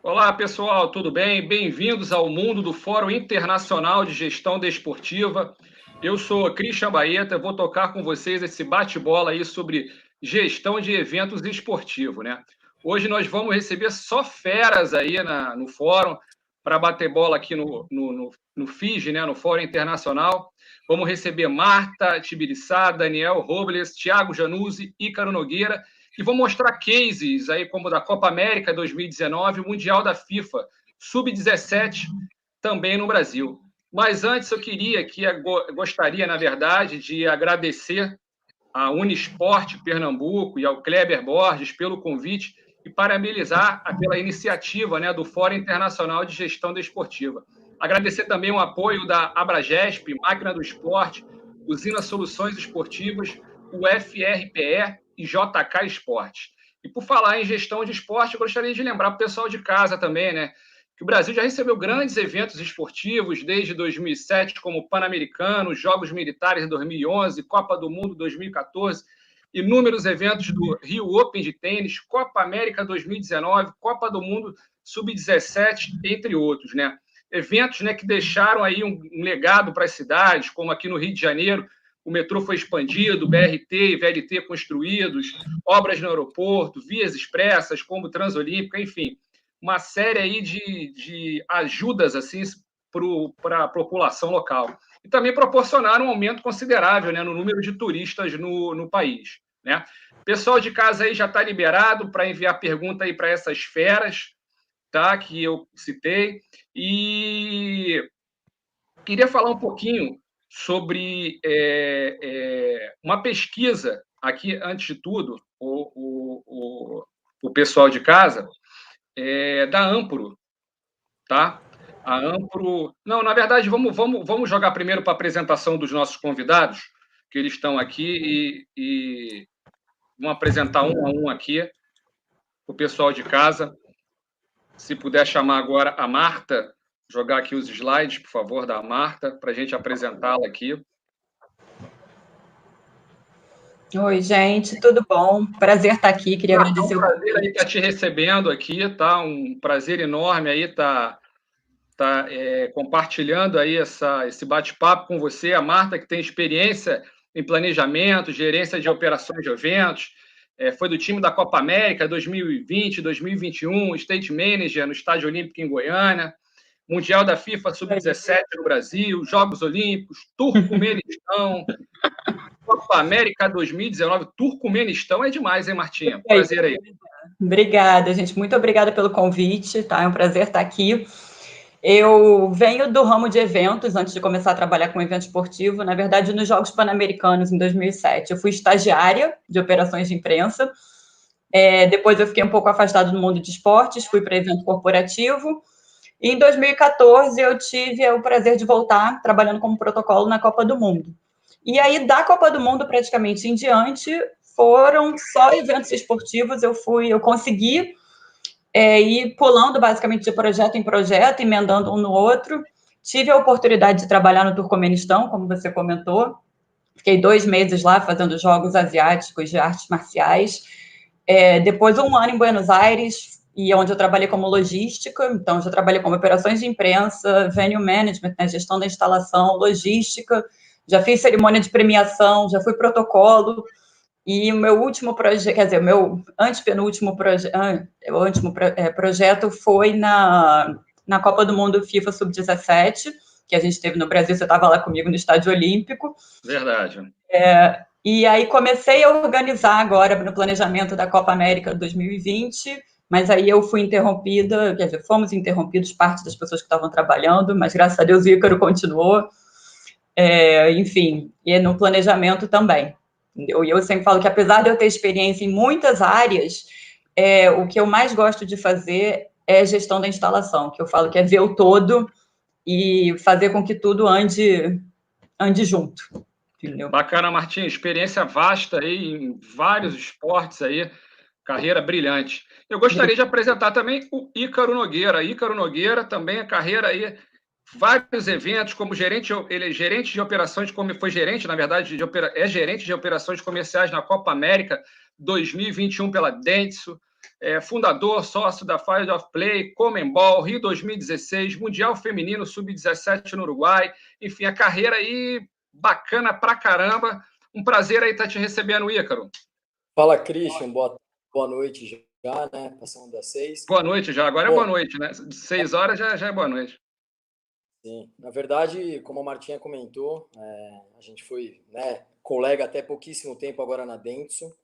Olá, pessoal, tudo bem? Bem-vindos ao mundo do Fórum Internacional de Gestão Desportiva. Eu sou Christian Baeta, vou tocar com vocês esse bate-bola aí sobre gestão de eventos esportivos, né? Hoje nós vamos receber só feras aí no fórum para bater bola aqui no FIGE, né, no Fórum Internacional. Vamos receber Marta Tibiriçá, Daniel Robles, Thiago Januzzi, Ícaro Nogueira, e vou mostrar cases aí como da Copa América 2019, o Mundial da FIFA Sub-17 também no Brasil. Mas antes gostaria, na verdade, de agradecer à Unisport Pernambuco e ao Kleber Borges pelo convite e parabenizar pela iniciativa, né, do Fórum Internacional de Gestão Desportiva. Agradecer também o apoio da Abragesp, Máquina do Esporte, Usina Soluções Esportivas, o FRPE e JK Esporte. E por falar em gestão de esporte, eu gostaria de lembrar para o pessoal de casa também, né, que o Brasil já recebeu grandes eventos esportivos desde 2007, como o Pan-Americano, Jogos Militares 2011, Copa do Mundo 2014, inúmeros eventos do Rio Open de tênis, Copa América 2019, Copa do Mundo Sub-17, entre outros, né? Eventos, né, que deixaram aí um legado para as cidades, como aqui no Rio de Janeiro, o metrô foi expandido, BRT e VLT construídos, obras no aeroporto, vias expressas, como Transolímpica, enfim, uma série aí de ajudas assim para a população local. E também proporcionaram um aumento considerável, né, no número de turistas no país, né? O pessoal de casa aí já está liberado para enviar pergunta aí para essas feras, tá, que eu citei. E queria falar um pouquinho sobre uma pesquisa aqui, antes de tudo, o pessoal de casa, da Ampro, tá? A Ampro... Não, na verdade, vamos jogar primeiro para a apresentação dos nossos convidados, que eles estão aqui, e vamos apresentar um a um aqui, o pessoal de casa. Se puder chamar agora a Marta, jogar aqui os slides, por favor, da Marta, para a gente apresentá-la aqui. Oi, gente, tudo bom? Prazer estar aqui, queria agradecer o convite. É um prazer aí estar te recebendo aqui, tá? Um prazer enorme aí estar compartilhando aí esse bate-papo com você. A Marta, que tem experiência em planejamento, gerência de operações de eventos, foi do time da Copa América 2020, 2021, State Manager no Estádio Olímpico em Goiânia, Mundial da FIFA Sub-17 no Brasil, Jogos Olímpicos, Turcomenistão, Copa América 2019, Turcomenistão é demais, hein, Martinha? Prazer aí. Obrigada, gente. Muito obrigada pelo convite, tá? É um prazer estar aqui. Eu venho do ramo de eventos, antes de começar a trabalhar com evento esportivo, na verdade, nos Jogos Pan-Americanos, em 2007. Eu fui estagiária de operações de imprensa. Depois eu fiquei um pouco afastada do mundo de esportes, fui para evento corporativo. E em 2014 eu tive o prazer de voltar trabalhando como protocolo na Copa do Mundo. E aí, da Copa do Mundo, praticamente em diante, foram só eventos esportivos. Eu consegui ir pulando basicamente de projeto em projeto, emendando um no outro. Tive a oportunidade de trabalhar no Turcomenistão, como você comentou. Fiquei 2 meses lá fazendo jogos asiáticos de artes marciais. Depois, 1 ano em Buenos Aires, e onde eu trabalhei como logística. Então, já trabalhei como operações de imprensa, venue management, né, gestão da instalação, logística. Já fiz cerimônia de premiação, já fui protocolo. E o meu último projeto, quer dizer, o meu antepenúltimo projeto foi na Copa do Mundo FIFA Sub-17, que a gente teve no Brasil. Você estava lá comigo no Estádio Olímpico. Verdade. E aí comecei a organizar agora no planejamento da Copa América 2020, mas aí eu fui interrompida, quer dizer, fomos interrompidos, parte das pessoas que estavam trabalhando, mas graças a Deus o Ícaro continuou. Enfim, e no planejamento também. E eu sempre falo que, apesar de eu ter experiência em muitas áreas, o que eu mais gosto de fazer é gestão da instalação, que eu falo que é ver o todo e fazer com que tudo ande junto. Entendeu? Bacana, Martim. Experiência vasta aí em vários esportes aí, carreira brilhante. Eu gostaria de apresentar também o Ícaro Nogueira. Ícaro Nogueira também a carreira aí, vários eventos como gerente, ele é gerente de operações, como foi gerente, na verdade, gerente de operações comerciais na Copa América 2021 pela Dentsu, fundador, sócio da Field of Play, Conmebol, Rio 2016, Mundial Feminino Sub-17 no Uruguai. Enfim, a carreira aí bacana pra caramba. Um prazer aí estar te recebendo, Ícaro. Fala, Christian. Boa noite já, né? Passando das 6. Boa noite já. Agora é boa noite, né? De 6 horas já é boa noite. Sim. Na verdade, como a Martinha comentou, a gente foi, né, colega até pouquíssimo tempo agora na Dentsu.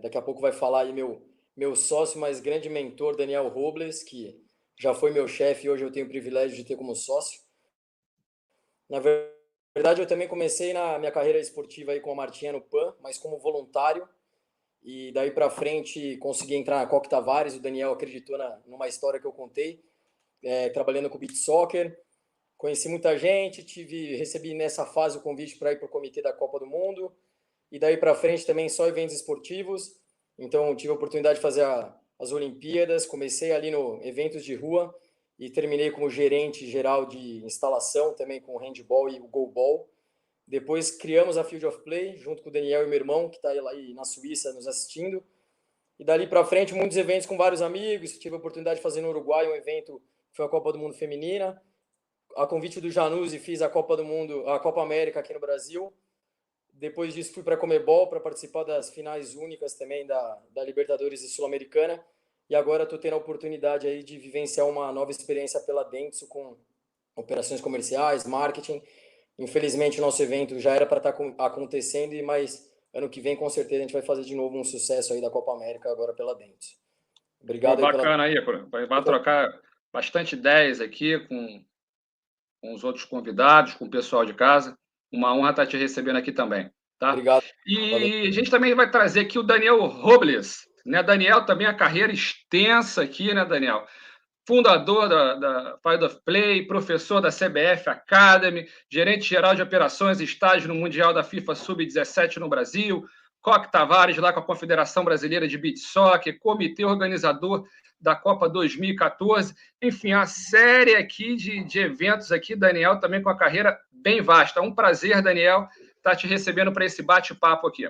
Daqui a pouco vai falar aí meu sócio, mais grande mentor, Daniel Robles, que já foi meu chefe e hoje eu tenho o privilégio de ter como sócio. Na verdade, eu também comecei na minha carreira esportiva aí com a Martinha no PAN, mas como voluntário. E daí para frente consegui entrar na Coque Tavares. O Daniel acreditou numa história que eu contei, trabalhando com beach soccer. Conheci muita gente, recebi nessa fase o convite para ir para o comitê da Copa do Mundo. E daí para frente também só eventos esportivos. Então tive a oportunidade de fazer as Olimpíadas. Comecei ali no eventos de rua e terminei como gerente geral de instalação, também com o handball e o goalball. Depois criamos a Field of Play, junto com o Daniel e meu irmão, que está aí na Suíça nos assistindo. E dali para frente, muitos eventos com vários amigos. Tive a oportunidade de fazer no Uruguai um evento que foi a Copa do Mundo Feminina. A convite do Januzzi, fiz a Copa do Mundo, a Copa América aqui no Brasil. Depois disso, fui para a Conmebol para participar das finais únicas também da Libertadores e Sul-Americana. E agora estou tendo a oportunidade aí de vivenciar uma nova experiência pela Dentsu com operações comerciais, marketing. Infelizmente, o nosso evento já era para estar acontecendo, mas ano que vem, com certeza, a gente vai fazer de novo um sucesso aí da Copa América agora pela Dentsu. Obrigado. Bacana aí, vai trocar bastante ideias aqui com os outros convidados, com o pessoal de casa. Uma honra estar te recebendo aqui também. Tá? Obrigado. E Valeu. a gente também vai trazer aqui o Daniel Robles. Né? Daniel também a carreira extensa aqui, né, Daniel? Fundador da Field of Play, professor da CBF Academy, gerente-geral de operações e estágio no Mundial da FIFA Sub-17 no Brasil, Coque Tavares lá com a Confederação Brasileira de Beach Soccer, comitê organizador da Copa 2014, enfim, a série aqui de eventos aqui, Daniel, também com a carreira bem vasta. Um prazer, Daniel, estar te recebendo para esse bate-papo aqui.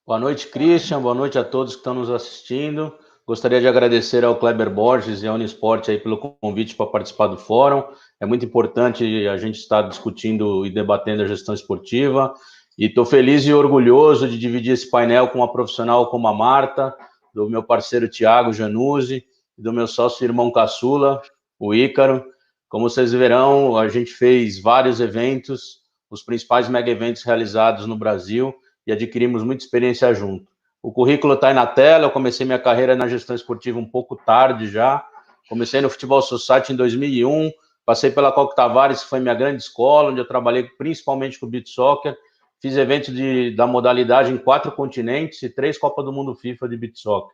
Boa noite, Christian, boa noite a todos que estão nos assistindo. Gostaria de agradecer ao Kleber Borges e ao Unisport aí pelo convite para participar do fórum. É muito importante a gente estar discutindo e debatendo a gestão esportiva. E estou feliz e orgulhoso de dividir esse painel com uma profissional como a Marta, do meu parceiro Thiago Januzzi, e do meu sócio irmão caçula, o Ícaro. Como vocês verão, a gente fez vários eventos, os principais mega eventos realizados no Brasil, e adquirimos muita experiência junto. O currículo está aí na tela. Eu comecei minha carreira na gestão esportiva um pouco tarde já. Comecei no Futebol Society em 2001, passei pela Coque Tavares, que foi minha grande escola, onde eu trabalhei principalmente com o beach soccer. Fiz eventos da modalidade em 4 continentes e 3 Copas do Mundo FIFA de beach soccer.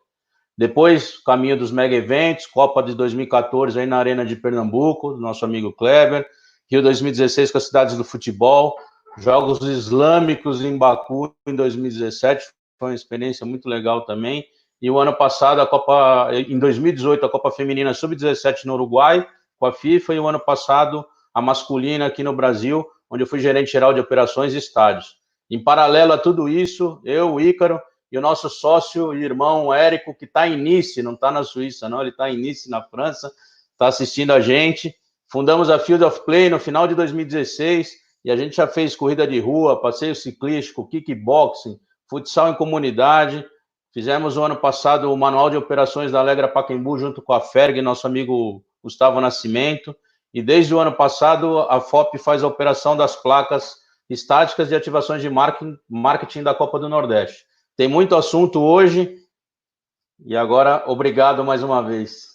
Depois, caminho dos mega eventos, Copa de 2014 aí na Arena de Pernambuco, do nosso amigo Kleber. Rio 2016 com as cidades do futebol. Jogos Islâmicos em Baku em 2017, foi uma experiência muito legal também. E o ano passado, em 2018, a Copa Feminina Sub-17 no Uruguai, com a FIFA, e o ano passado, a masculina aqui no Brasil, onde eu fui gerente geral de operações e estádios. Em paralelo a tudo isso, eu, o Ícaro, e o nosso sócio e irmão Érico, que está em Nice, não está na Suíça, não, ele está em Nice, na França, está assistindo a gente. Fundamos a Field of Play no final de 2016, e a gente já fez corrida de rua, passeio ciclístico, kickboxing, futsal em comunidade. Fizemos o ano passado o Manual de Operações da Alegra Pacaembu junto com a Ferg, nosso amigo Gustavo Nascimento. E desde o ano passado, a FOP faz a operação das placas estáticas de ativações de marketing da Copa do Nordeste. Tem muito assunto hoje. E agora, obrigado mais uma vez.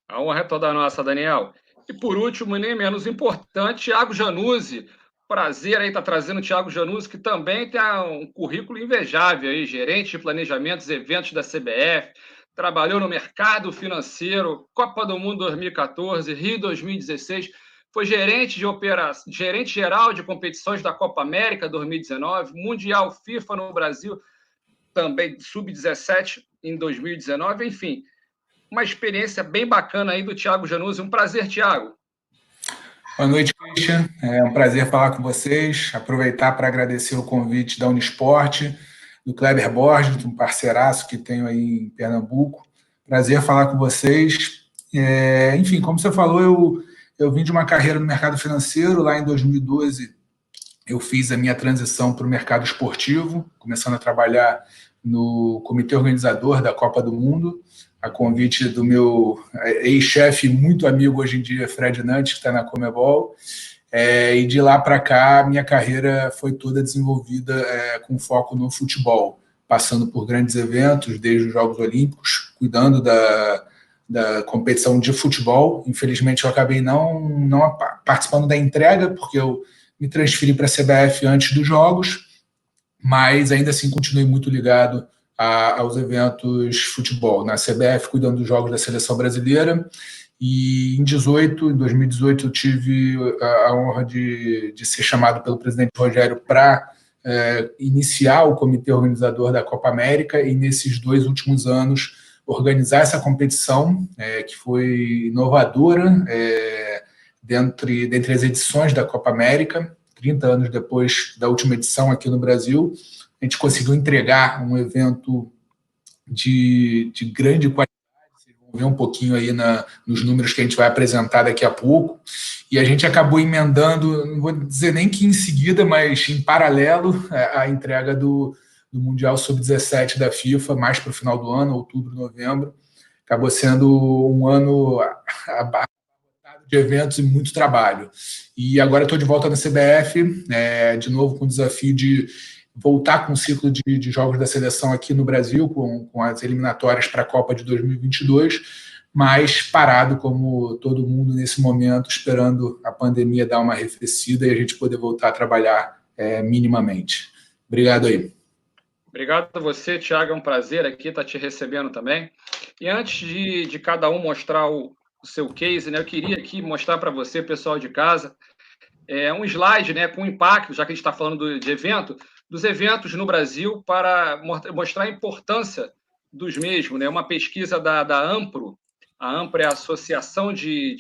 A honra é toda nossa, Daniel. E por último, nem menos importante, Thiago Januzzi. Prazer aí estar trazendo o Thiago Januzzi, que também tem um currículo invejável aí, gerente de planejamentos e eventos da CBF, trabalhou no mercado financeiro, Copa do Mundo 2014, Rio 2016, foi gerente geral de competições da Copa América 2019, Mundial FIFA no Brasil, também Sub-17 em 2019, enfim, uma experiência bem bacana aí do Thiago Januzzi. Um prazer, Thiago. Boa noite, Christian. É um prazer falar com vocês. Aproveitar para agradecer o convite da Unisport. do Kleber Borges, um parceiraço que tenho aí em Pernambuco. Prazer falar com vocês. Enfim, como você falou, eu vim de uma carreira no mercado financeiro. Lá em 2012, eu fiz a minha transição para o mercado esportivo, começando a trabalhar no comitê organizador da Copa do Mundo, a convite do meu ex-chefe, muito amigo hoje em dia, Fred Nantes, que está na Conmebol. E de lá para cá, minha carreira foi toda desenvolvida com foco no futebol, passando por grandes eventos, desde os Jogos Olímpicos, cuidando da competição de futebol. Infelizmente, eu acabei não participando da entrega, porque eu me transferi para a CBF antes dos Jogos, mas ainda assim continuei muito ligado aos eventos de futebol. Na CBF, cuidando dos jogos da Seleção Brasileira, e em 2018 eu tive a honra de ser chamado pelo presidente Rogério para iniciar o comitê organizador da Copa América, e nesses 2 últimos anos organizar essa competição, que foi inovadora, dentre as edições da Copa América. 30 anos depois da última edição aqui no Brasil, a gente conseguiu entregar um evento de grande qualidade. Vocês vão ver um pouquinho aí nos números que a gente vai apresentar daqui a pouco. E a gente acabou emendando, não vou dizer nem que em seguida, mas em paralelo, a entrega do Mundial Sub-17 da FIFA, mais para o final do ano, outubro, novembro. Acabou sendo um ano de eventos e muito trabalho. E agora estou de volta na CBF, de novo com o desafio de voltar com o ciclo de jogos da seleção aqui no Brasil, com as eliminatórias para a Copa de 2022, mas parado como todo mundo nesse momento, esperando a pandemia dar uma arrefecida e a gente poder voltar a trabalhar minimamente. Obrigado aí. Obrigado a você, Thiago, é um prazer aqui estar te recebendo também. E antes de cada um mostrar o seu case, né, eu queria aqui mostrar para você, pessoal de casa, um slide, né, com impacto, já que a gente está falando de evento, dos eventos no Brasil, para mostrar a importância dos mesmos, né? Uma pesquisa da Ampro. A Ampro é a Associação de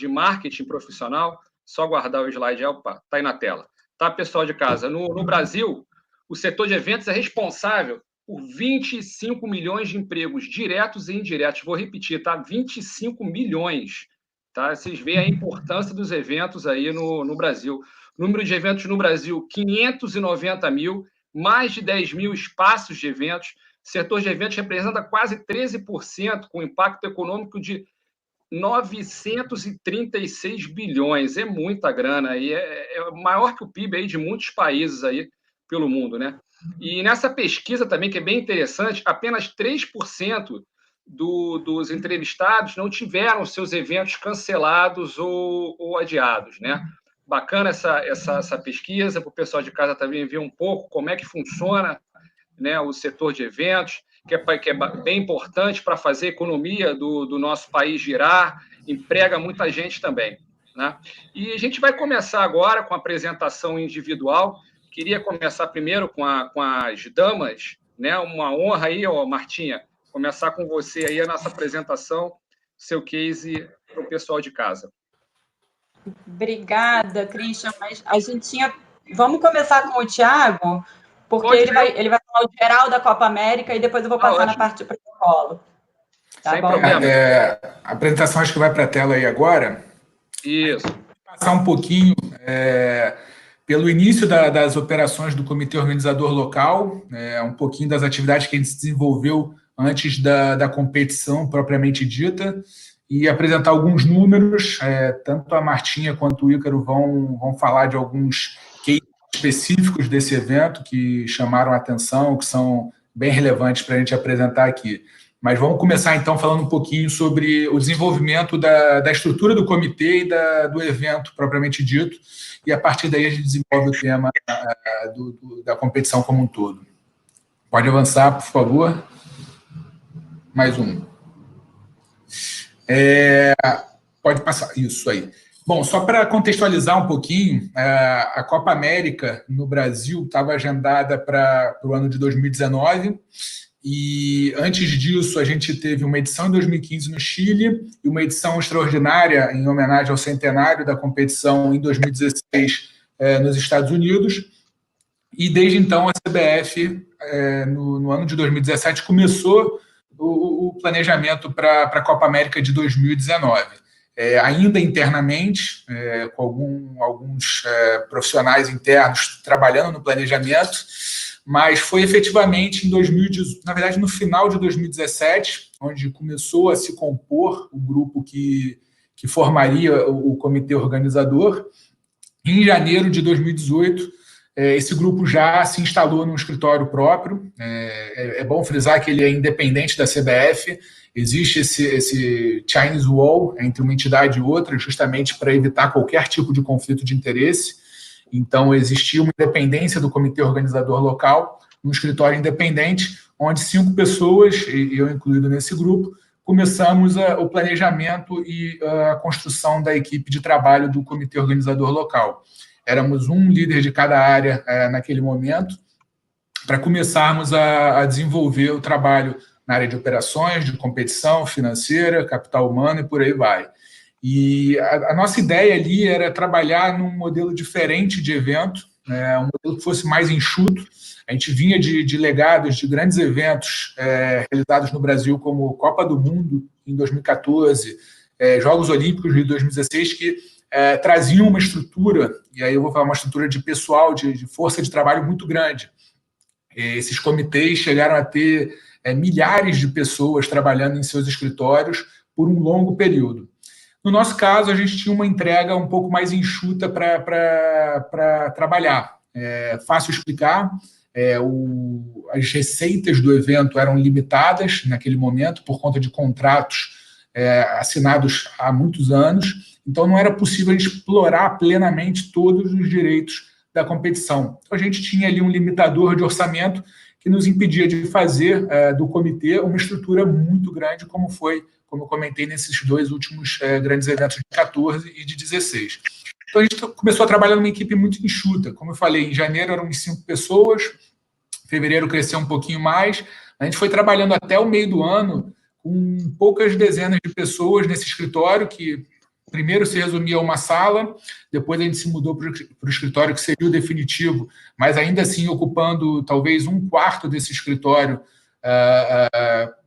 Marketing Profissional. Só aguardar o slide, opa, está aí na tela. Tá, pessoal de casa? No Brasil, o setor de eventos é responsável por 25 milhões de empregos diretos e indiretos. Vou repetir, tá? 25 milhões. Tá? Vocês veem a importância dos eventos aí no Brasil. Número de eventos no Brasil, 590 mil, mais de 10 mil espaços de eventos. O setor de eventos representa quase 13%, com impacto econômico de 936 bilhões. É muita grana. E é maior que o PIB aí de muitos países aí pelo mundo, né? E nessa pesquisa também, que é bem interessante, apenas 3% dos entrevistados não tiveram seus eventos cancelados ou adiados, né? Bacana essa pesquisa, para o pessoal de casa também ver um pouco como é que funciona, né, o setor de eventos, que é bem importante para fazer a economia do nosso país girar, emprega muita gente também, né? E a gente vai começar agora com a apresentação individual. Queria começar primeiro com as damas, né? Uma honra aí, Martinha, começar com você aí a nossa apresentação, seu case para o pessoal de casa. Obrigada, Christian, mas a gente tinha... Vamos começar com o Thiago, porque ele vai falar o geral da Copa América e depois eu vou passar na parte do protocolo. Tá sem bom? problema. A apresentação acho que vai para a tela aí agora. Isso. Passar um pouquinho pelo início das operações do comitê organizador local, um pouquinho das atividades que a gente desenvolveu antes da competição propriamente dita, e apresentar alguns números. Tanto a Martinha quanto o Ícaro vão falar de alguns cases específicos desse evento que chamaram a atenção, que são bem relevantes para a gente apresentar aqui. Mas vamos começar, então, falando um pouquinho sobre o desenvolvimento da estrutura do comitê e do evento propriamente dito, e a partir daí a gente desenvolve o tema da competição como um todo. Pode avançar, por favor. Mais um. Pode passar, isso aí. Bom, só para contextualizar um pouquinho, a Copa América no Brasil estava agendada para o ano de 2019, e antes disso a gente teve uma edição em 2015 no Chile e uma edição extraordinária em homenagem ao centenário da competição em 2016 nos Estados Unidos. E desde então a CBF, no ano de 2017, começou o planejamento para a Copa América de 2019. Ainda internamente, com alguns profissionais internos trabalhando no planejamento, mas foi efetivamente em 2018, na verdade no final de 2017, onde começou a se compor o grupo que formaria o comitê organizador. Em janeiro de 2018, esse grupo já se instalou num escritório próprio. É bom frisar que ele é independente da CBF. Existe esse Chinese Wall entre uma entidade e outra, justamente para evitar qualquer tipo de conflito de interesse. Então, existia uma independência do comitê organizador local, um escritório independente, onde 5 pessoas, e eu incluído nesse grupo, começamos o planejamento e a construção da equipe de trabalho do comitê organizador local. Éramos um líder de cada área naquele momento, para começarmos a desenvolver o trabalho na área de operações, de competição financeira, capital humano e por aí vai. E a nossa ideia ali era trabalhar num modelo diferente de evento, um modelo que fosse mais enxuto. A gente vinha de legados de grandes eventos realizados no Brasil, como Copa do Mundo em 2014, Jogos Olímpicos de 2016, que traziam uma estrutura, e aí eu vou falar uma estrutura de pessoal, de força de trabalho muito grande. Esses comitês chegaram a ter milhares de pessoas trabalhando em seus escritórios por um longo período. No nosso caso, a gente tinha uma entrega um pouco mais enxuta para trabalhar. Fácil explicar, as receitas do evento eram limitadas naquele momento por conta de contratos assinados há muitos anos, então não era possível a gente explorar plenamente todos os direitos da competição. Então a gente tinha ali um limitador de orçamento que nos impedia de fazer do comitê uma estrutura muito grande, como eu comentei nesses 2 últimos grandes eventos de 14 e de 16. Então a gente começou a trabalhar numa equipe muito enxuta. Como eu falei, em janeiro eram 5 pessoas, em fevereiro cresceu um pouquinho mais. A gente foi trabalhando até o meio do ano com poucas dezenas de pessoas nesse escritório, que primeiro se resumia a uma sala, depois a gente se mudou para o escritório que seria o definitivo, mas ainda assim ocupando talvez 1/4 desse escritório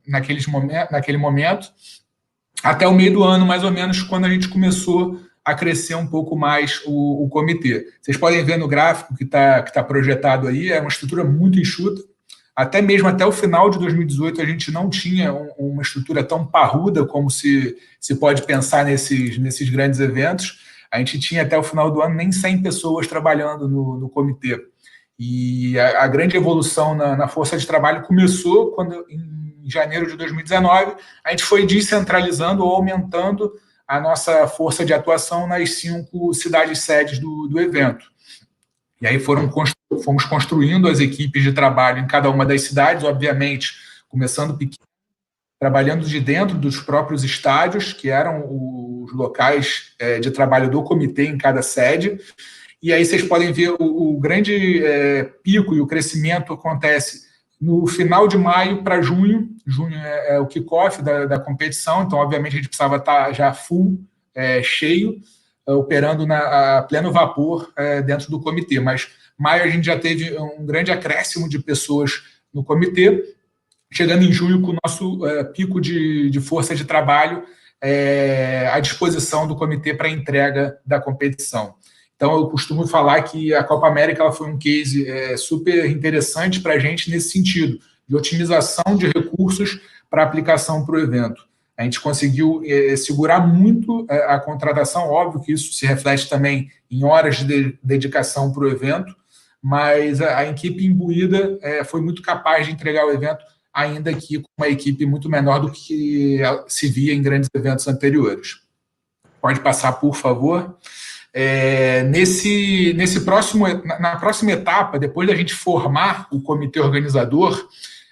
naquele momento, até o meio do ano, mais ou menos, quando a gente começou a crescer um pouco mais o comitê. Vocês podem ver no gráfico que tá projetado aí, é uma estrutura muito enxuta. Até o final de 2018, a gente não tinha uma estrutura tão parruda como se pode pensar nesses grandes eventos. A gente tinha até o final do ano nem 100 pessoas trabalhando no comitê. E a grande evolução na força de trabalho começou quando, em janeiro de 2019, a gente foi descentralizando ou aumentando a nossa força de atuação nas 5 cidades sedes do evento. E aí fomos construindo as equipes de trabalho em cada uma das cidades, obviamente, começando pequeno, trabalhando de dentro dos próprios estádios, que eram os locais de trabalho do comitê em cada sede. E aí vocês podem ver o grande pico e o crescimento acontece no final de maio para junho. Junho é o kickoff da competição, então, obviamente, a gente precisava estar já full, cheio, operando a pleno vapor dentro do comitê. Mas maio a gente já teve um grande acréscimo de pessoas no comitê, chegando em junho com o nosso pico de força de trabalho à disposição do comitê para a entrega da competição. Então, eu costumo falar que a Copa América ela foi um case super interessante para a gente nesse sentido, de otimização de recursos para aplicação para o evento. A gente conseguiu segurar muito a contratação, óbvio que isso se reflete também em horas de dedicação para o evento, mas a equipe imbuída foi muito capaz de entregar o evento, ainda que com uma equipe muito menor do que se via em grandes eventos anteriores. Pode passar, por favor. Na próxima etapa, depois da gente formar o comitê organizador,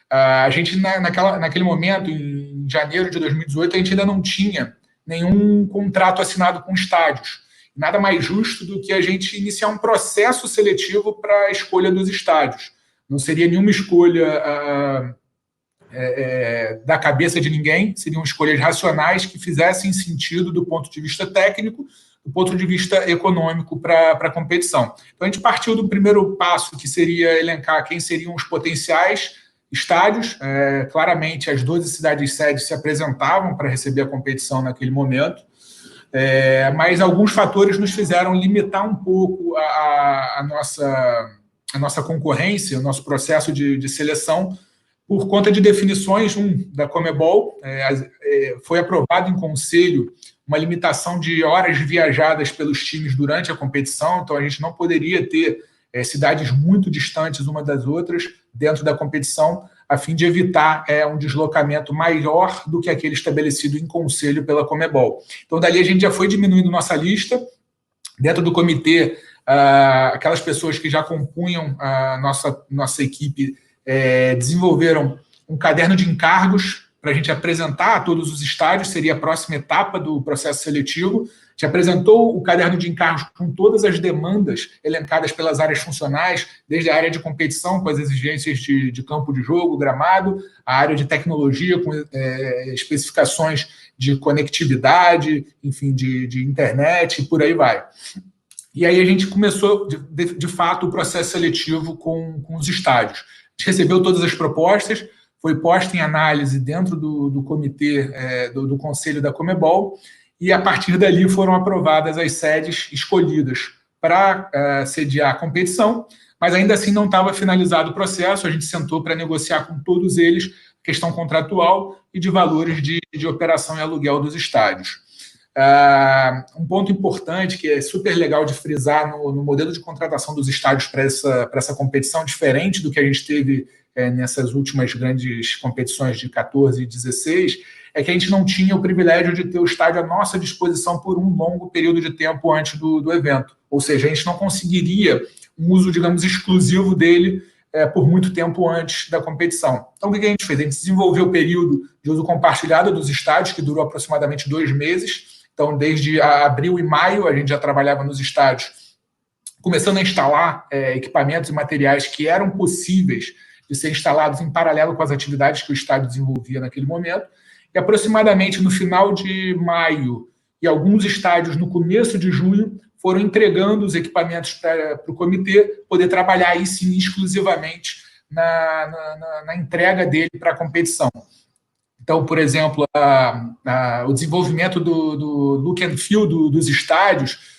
a gente, naquele momento, em janeiro de 2018, a gente ainda não tinha nenhum contrato assinado com estádios. Nada mais justo do que a gente iniciar um processo seletivo para a escolha dos estádios. Não seria nenhuma escolha da cabeça de ninguém, seriam escolhas racionais que fizessem sentido do ponto de vista técnico, do ponto de vista econômico para a competição. Então, a gente partiu do primeiro passo, que seria elencar quem seriam os potenciais estádios. Claramente, as 12 cidades sedes se apresentavam para receber a competição naquele momento, mas alguns fatores nos fizeram limitar um pouco a nossa concorrência, o nosso processo de seleção, por conta de definições da Conmebol. Foi aprovado em conselho uma limitação de horas viajadas pelos times durante a competição, então a gente não poderia ter cidades muito distantes uma das outras dentro da competição, a fim de evitar um deslocamento maior do que aquele estabelecido em conselho pela Conmebol. Então, dali a gente já foi diminuindo nossa lista. Dentro do comitê, aquelas pessoas que já compunham a nossa equipe desenvolveram um caderno de encargos para a gente apresentar a todos os estádios, seria a próxima etapa do processo seletivo. A gente apresentou o caderno de encargos com todas as demandas elencadas pelas áreas funcionais, desde a área de competição, com as exigências de campo de jogo, gramado, a área de tecnologia, com especificações de conectividade, enfim, de internet, e por aí vai. E aí a gente começou, de fato, o processo seletivo com os estádios. A gente recebeu todas as propostas, foi posta em análise dentro do comitê do Conselho da Conmebol, e a partir dali foram aprovadas as sedes escolhidas para sediar a competição, mas ainda assim não estava finalizado o processo. A gente sentou para negociar com todos eles questão contratual e de valores de operação e aluguel dos estádios. Um ponto importante, que é super legal de frisar no modelo de contratação dos estádios para essa competição, diferente do que a gente teve nessas últimas grandes competições de 14 e 16, é que a gente não tinha o privilégio de ter o estádio à nossa disposição por um longo período de tempo antes do evento. Ou seja, a gente não conseguiria um uso, digamos, exclusivo dele por muito tempo antes da competição. Então, o que a gente fez? A gente desenvolveu o período de uso compartilhado dos estádios, que durou aproximadamente 2 meses. Então, desde abril e maio, a gente já trabalhava nos estádios, começando a instalar equipamentos e materiais que eram possíveis de ser instalados em paralelo com as atividades que o estádio desenvolvia naquele momento. E aproximadamente no final de maio e alguns estádios no começo de junho foram entregando os equipamentos para o comitê poder trabalhar aí sim exclusivamente na entrega dele para a competição. Então, por exemplo, o desenvolvimento do look and feel dos estádios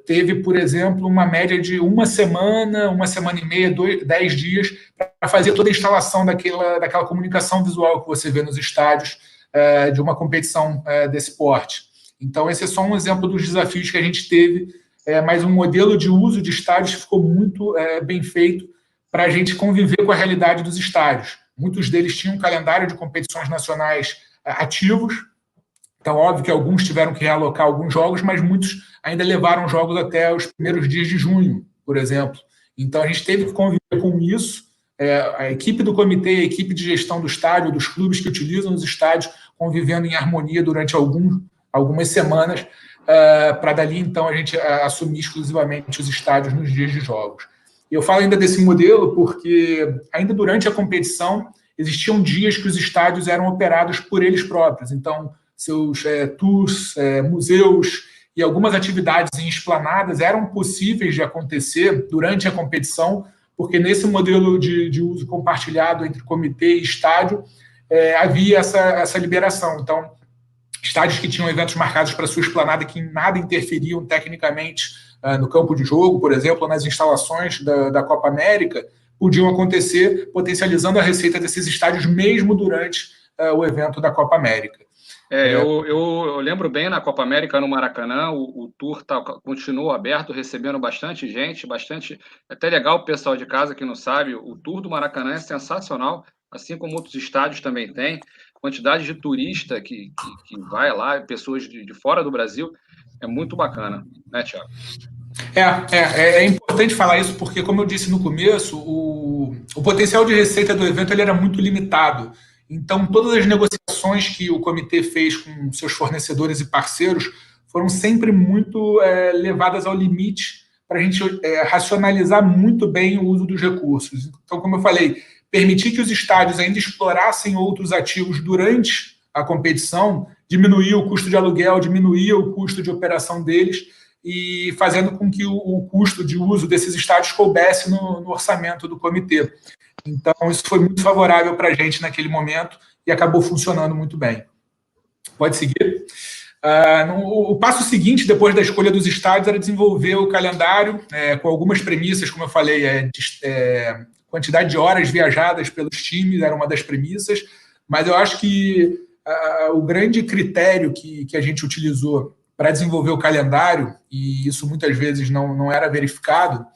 teve, por exemplo, uma média de uma semana e meia, 10 dias, para fazer toda a instalação daquela comunicação visual que você vê nos estádios de uma competição desse porte. Então, esse é só um exemplo dos desafios que a gente teve, mas um modelo de uso de estádios ficou muito bem feito para a gente conviver com a realidade dos estádios. Muitos deles tinham um calendário de competições nacionais ativos, então, óbvio que alguns tiveram que realocar alguns jogos, mas muitos ainda levaram jogos até os primeiros dias de junho, por exemplo. Então, a gente teve que conviver com isso. A equipe do comitê, a equipe de gestão do estádio, dos clubes que utilizam os estádios, convivendo em harmonia durante algumas semanas, para dali, então, a gente assumir exclusivamente os estádios nos dias de jogos. E eu falo ainda desse modelo porque, ainda durante a competição, existiam dias que os estádios eram operados por eles próprios. Então, seus tours, museus e algumas atividades em esplanadas eram possíveis de acontecer durante a competição, porque nesse modelo de uso compartilhado entre comitê e estádio, havia essa liberação. Então, estádios que tinham eventos marcados para sua esplanada que em nada interferiam tecnicamente no campo de jogo, por exemplo, nas instalações da Copa América, podiam acontecer, potencializando a receita desses estádios mesmo durante o evento da Copa América. Eu lembro bem na Copa América no Maracanã, o tour continuou aberto, recebendo bastante gente, até legal o pessoal de casa que não sabe, o tour do Maracanã é sensacional, assim como outros estádios também tem, quantidade de turista que vai lá, pessoas de fora do Brasil, é muito bacana, né, Thiago? É importante falar isso porque, como eu disse no começo, o potencial de receita do evento ele era muito limitado. Então, todas as negociações que o comitê fez com seus fornecedores e parceiros foram sempre muito levadas ao limite para a gente racionalizar muito bem o uso dos recursos. Então, como eu falei, permitir que os estádios ainda explorassem outros ativos durante a competição diminuía o custo de aluguel, diminuía o custo de operação deles e fazendo com que o custo de uso desses estádios coubesse no orçamento do comitê. Então, isso foi muito favorável para a gente naquele momento e acabou funcionando muito bem. Pode seguir. O passo seguinte, depois da escolha dos estádios, era desenvolver o calendário com algumas premissas, como eu falei, quantidade de horas viajadas pelos times era uma das premissas, mas eu acho que o grande critério que a gente utilizou para desenvolver o calendário, e isso muitas vezes não era verificado,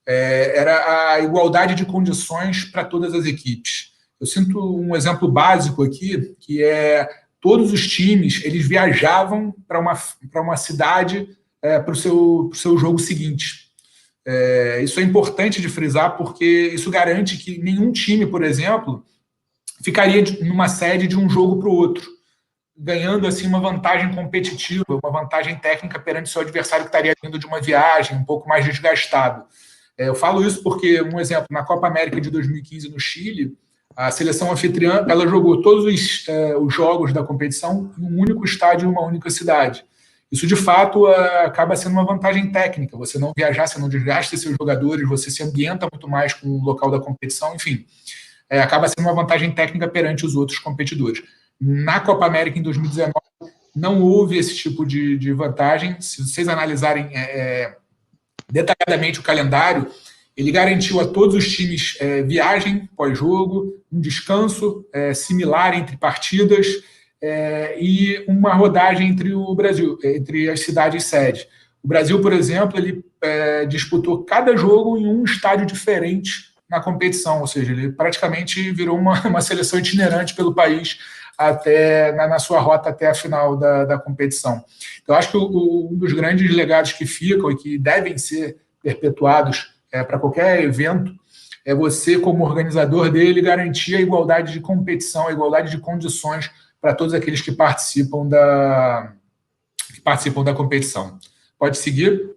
era a igualdade de condições para todas as equipes. Eu sinto um exemplo básico aqui, que é todos os times eles viajavam para uma cidade para o seu jogo seguinte. Isso é importante de frisar, porque isso garante que nenhum time, por exemplo, ficaria numa sede de um jogo para o outro, ganhando assim uma vantagem competitiva, uma vantagem técnica perante seu adversário que estaria vindo de uma viagem um pouco mais desgastado. Eu falo isso porque, um exemplo, na Copa América de 2015 no Chile, a seleção anfitriã ela jogou todos os jogos da competição em um único estádio, em uma única cidade. Isso, de fato, acaba sendo uma vantagem técnica. Você não viajar, você não desgasta seus jogadores, você se ambienta muito mais com o local da competição, enfim. Acaba sendo uma vantagem técnica perante os outros competidores. Na Copa América, em 2019, não houve esse tipo de vantagem. Se vocês analisarem detalhadamente o calendário, ele garantiu a todos os times viagem pós-jogo, um descanso similar entre partidas e uma rodagem entre o Brasil, entre as cidades sede. O Brasil, por exemplo, ele disputou cada jogo em um estádio diferente na competição, ou seja, ele praticamente virou uma seleção itinerante pelo país até na sua rota até a final da competição. Então, acho que um dos grandes legados que ficam e que devem ser perpetuados para qualquer evento é você, como organizador dele, garantir a igualdade de competição, a igualdade de condições para todos aqueles que participam da competição. Pode seguir.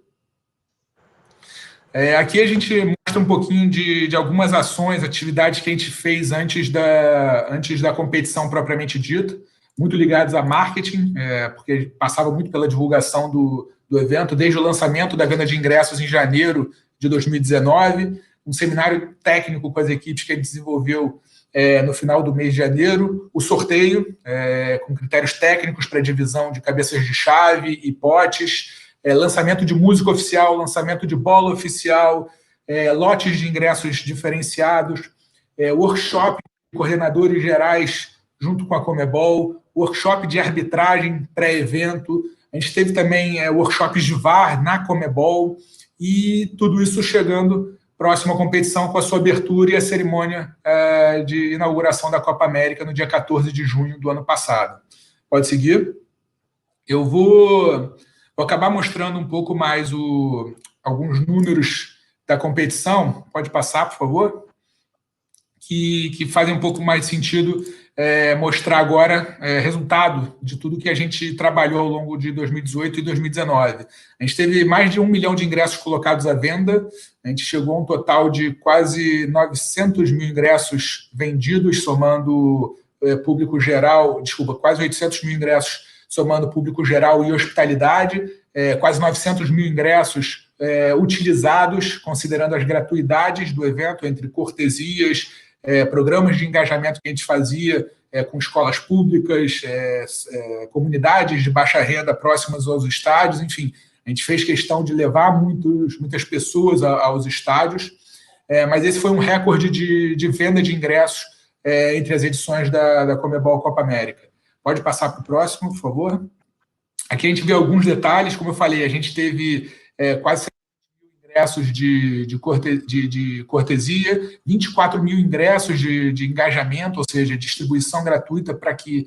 Aqui a gente mostra um pouquinho de algumas ações, atividades que a gente fez antes da competição propriamente dita, muito ligados a marketing, porque passava muito pela divulgação do evento, desde o lançamento da venda de ingressos em janeiro de 2019, um seminário técnico com as equipes que a gente desenvolveu no final do mês de janeiro, o sorteio com critérios técnicos para divisão de cabeças de chave e potes, lançamento de música oficial, lançamento de bola oficial, lotes de ingressos diferenciados, workshop de coordenadores gerais junto com a Conmebol, workshop de arbitragem pré-evento, a gente teve também workshops de VAR na Conmebol, e tudo isso chegando próximo à competição com a sua abertura e a cerimônia de inauguração da Copa América no dia 14 de junho do ano passado. Pode seguir? Eu vou acabar mostrando um pouco mais alguns números da competição. Pode passar, por favor? Que fazem um pouco mais sentido mostrar agora resultado de tudo que a gente trabalhou ao longo de 2018 e 2019. A gente teve mais de 1 milhão de ingressos colocados à venda, a gente chegou a um total de quase 900 mil ingressos vendidos, somando público geral, quase 800 mil ingressos somando público geral e hospitalidade, quase 900 mil ingressos utilizados, considerando as gratuidades do evento, entre cortesias, programas de engajamento que a gente fazia com escolas públicas, comunidades de baixa renda próximas aos estádios, enfim, a gente fez questão de levar muitas pessoas aos estádios, mas esse foi um recorde de venda de ingressos entre as edições da Conmebol Copa América. Pode passar para o próximo, por favor. Aqui a gente vê alguns detalhes, como eu falei, a gente teve quase ingressos de cortesia, 24 mil ingressos de engajamento, ou seja, distribuição gratuita para que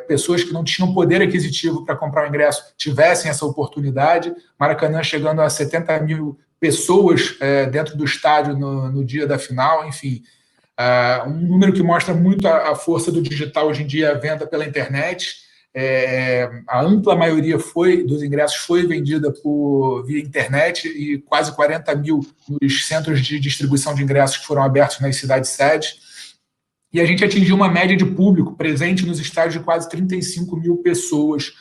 pessoas que não tinham poder aquisitivo para comprar o ingresso tivessem essa oportunidade. Maracanã chegando a 70 mil pessoas dentro do estádio no dia da final, enfim. Um número que mostra muito a força do digital hoje em dia, a venda pela internet. A ampla maioria dos ingressos foi vendida via internet e quase 40 mil nos centros de distribuição de ingressos que foram abertos nas cidades sede. e a gente atingiu uma média de público presente nos estádios de quase 35 mil pessoas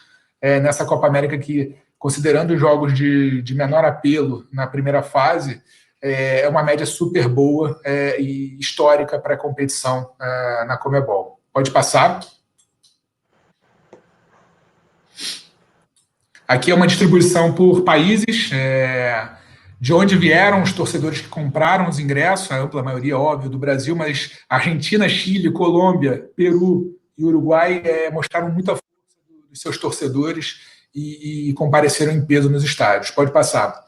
nessa Copa América, que, considerando os jogos de menor apelo na primeira fase, é uma média super boa e histórica para a competição na Conmebol. Pode passar. Aqui é uma distribuição por países, de onde vieram os torcedores que compraram os ingressos, a ampla maioria, óbvio, do Brasil, mas Argentina, Chile, Colômbia, Peru e Uruguai mostraram muita força dos seus torcedores e compareceram em peso nos estádios. Pode passar.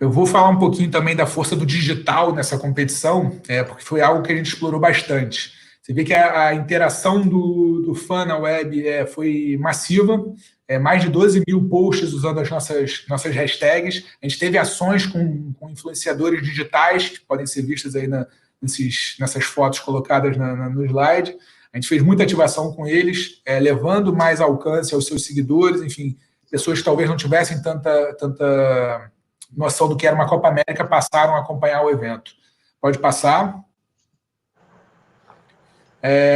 Eu vou falar um pouquinho também da força do digital nessa competição, porque foi algo que a gente explorou bastante. Você vê que a interação do fã na web foi massiva, mais de 12 mil posts usando as nossas hashtags. A gente teve ações com influenciadores digitais, que podem ser vistas aí nessas fotos colocadas no slide. A gente fez muita ativação com eles, levando mais alcance aos seus seguidores, enfim, pessoas que talvez não tivessem tanta noção do que era uma Copa América passaram a acompanhar o evento. Pode passar.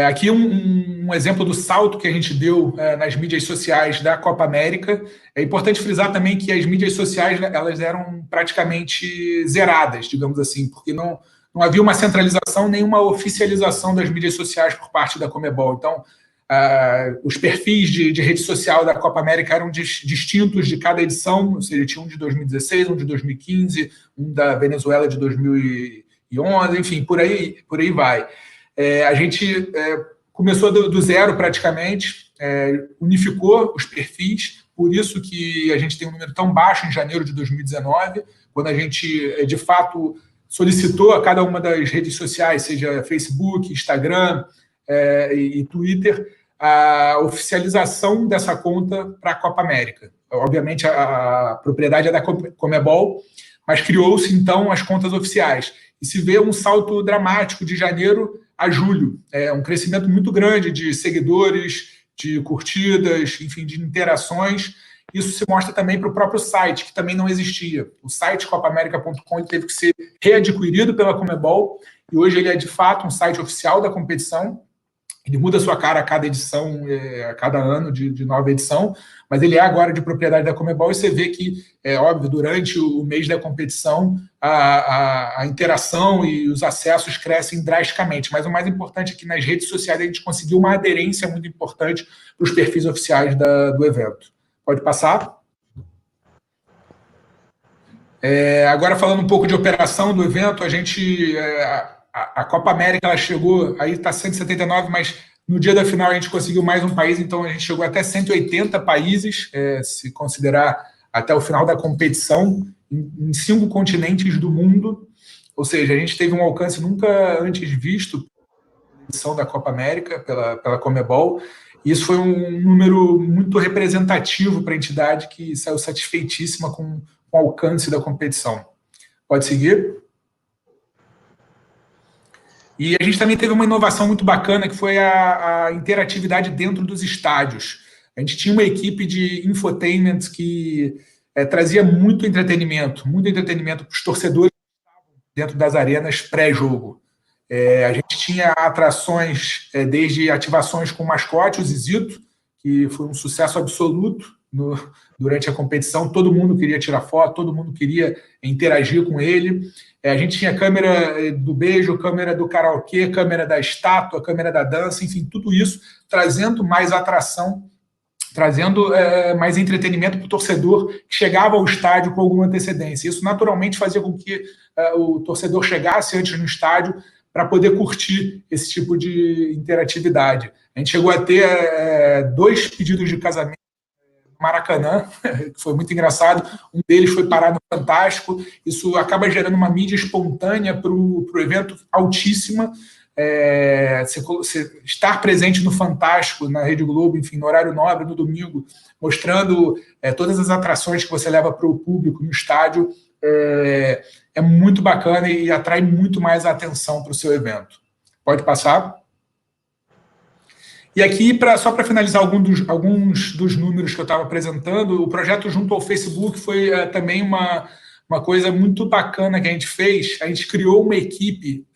Aqui um exemplo do salto que a gente deu nas mídias sociais da Copa América. É importante frisar também que as mídias sociais elas eram praticamente zeradas, digamos assim, porque não havia uma centralização, nenhuma oficialização das mídias sociais por parte da Conmebol. Então, os perfis de rede social da Copa América eram distintos de cada edição, ou seja, tinha um de 2016, um de 2015, um da Venezuela de 2011, enfim, por aí vai. A gente começou do zero praticamente, unificou os perfis, por isso que a gente tem um número tão baixo em janeiro de 2019, quando a gente, de fato, solicitou a cada uma das redes sociais, seja Facebook, Instagram e Twitter, a oficialização dessa conta para a Copa América. Obviamente, a propriedade é da Conmebol, mas criou-se, então, as contas oficiais. E se vê um salto dramático de janeiro a julho. Um crescimento muito grande de seguidores, de curtidas, enfim, de interações. Isso se mostra também para o próprio site, que também não existia. O site copaamerica.com teve que ser readquirido pela Conmebol e hoje ele é, de fato, um site oficial da competição. Ele muda sua cara a cada edição, a cada ano de nova edição, mas ele é agora de propriedade da Conmebol e você vê que, óbvio, durante o mês da competição, a interação e os acessos crescem drasticamente. Mas o mais importante é que nas redes sociais a gente conseguiu uma aderência muito importante para os perfis oficiais do evento. Pode passar. Agora, falando um pouco de operação do evento, a gente... A Copa América ela chegou, aí está 179, mas no dia da final a gente conseguiu mais um país, então a gente chegou até 180 países, se considerar até o final da competição, em 5 continentes do mundo, ou seja, a gente teve um alcance nunca antes visto na edição da Copa América pela Conmebol, e isso foi um número muito representativo para a entidade que saiu satisfeitíssima com o alcance da competição. Pode seguir. E a gente também teve uma inovação muito bacana, que foi a interatividade dentro dos estádios. A gente tinha uma equipe de infotainment que trazia muito entretenimento para os torcedores dentro das arenas pré-jogo. A gente tinha atrações, desde ativações com o mascote, o Zizito, que foi um sucesso absoluto durante a competição. Todo mundo queria tirar foto, todo mundo queria interagir com ele. A gente tinha câmera do beijo, câmera do karaokê, câmera da estátua, câmera da dança, enfim, tudo isso trazendo mais atração, trazendo mais entretenimento para o torcedor que chegava ao estádio com alguma antecedência. Isso naturalmente fazia com que o torcedor chegasse antes no estádio para poder curtir esse tipo de interatividade. A gente chegou a ter 2 pedidos de casamento Maracanã, que foi muito engraçado. Um deles foi parar no Fantástico. Isso acaba gerando uma mídia espontânea para o evento altíssima. Você estar presente no Fantástico, na Rede Globo, enfim, no horário nobre, no domingo, mostrando todas as atrações que você leva para o público no estádio, é muito bacana e atrai muito mais a atenção para o seu evento. Pode passar. E aqui, só para finalizar alguns dos números que eu estava apresentando, o projeto junto ao Facebook foi também uma uma coisa muito bacana que a gente fez, a gente criou uma equipe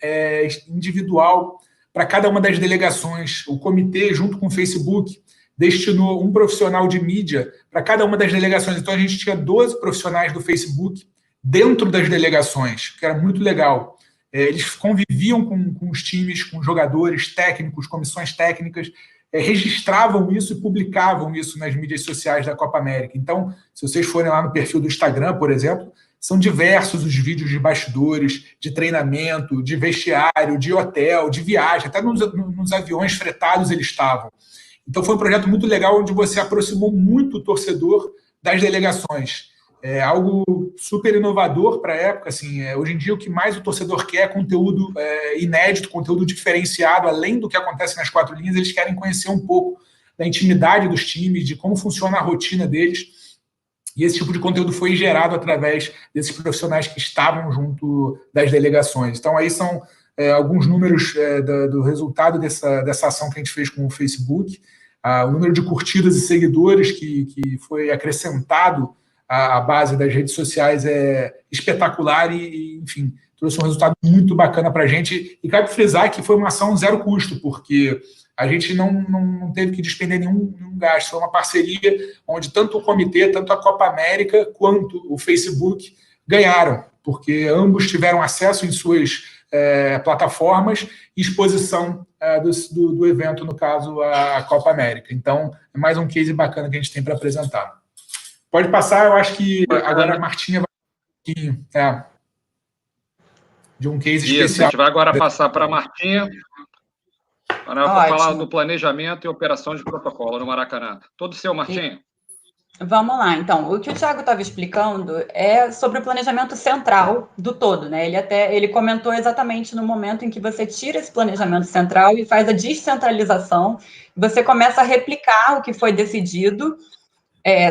individual para cada uma das delegações. O comitê, junto com o Facebook, destinou um profissional de mídia para cada uma das delegações. Então, a gente tinha 12 profissionais do Facebook dentro das delegações, que era muito legal. Eles conviviam com os times, com jogadores, técnicos, comissões técnicas, registravam isso e publicavam isso nas mídias sociais da Copa América. Então, se vocês forem lá no perfil do Instagram, por exemplo, são diversos os vídeos de bastidores, de treinamento, de vestiário, de hotel, de viagem, até nos aviões fretados eles estavam. Então, foi um projeto muito legal, onde você aproximou muito o torcedor das delegações. É algo super inovador para a época. Assim, hoje em dia, o que mais o torcedor quer é conteúdo inédito, conteúdo diferenciado, além do que acontece nas quatro linhas. Eles querem conhecer um pouco da intimidade dos times, de como funciona a rotina deles. E esse tipo de conteúdo foi gerado através desses profissionais que estavam junto das delegações. Então, aí são alguns números do resultado dessa ação que a gente fez com o Facebook. O número de curtidas e seguidores que foi acrescentado à base das redes sociais é espetacular e, enfim, trouxe um resultado muito bacana para a gente. E cabe frisar que foi uma ação zero custo, porque a gente não teve que despender nenhum gasto. Foi uma parceria onde tanto o comitê, tanto a Copa América, quanto o Facebook ganharam, porque ambos tiveram acesso em suas plataformas e exposição do evento, no caso, a Copa América. Então, é mais um case bacana que a gente tem para apresentar. Pode passar, eu acho que agora a Martinha vai de um case especial. A gente vai agora passar para a Martinha, para falar do planejamento e operação de protocolo no Maracanã. Todo seu, Martinha. Vamos lá, então. O que o Thiago estava explicando é sobre o planejamento central do todo, né? Ele comentou exatamente no momento em que você tira esse planejamento central e faz a descentralização, você começa a replicar o que foi decidido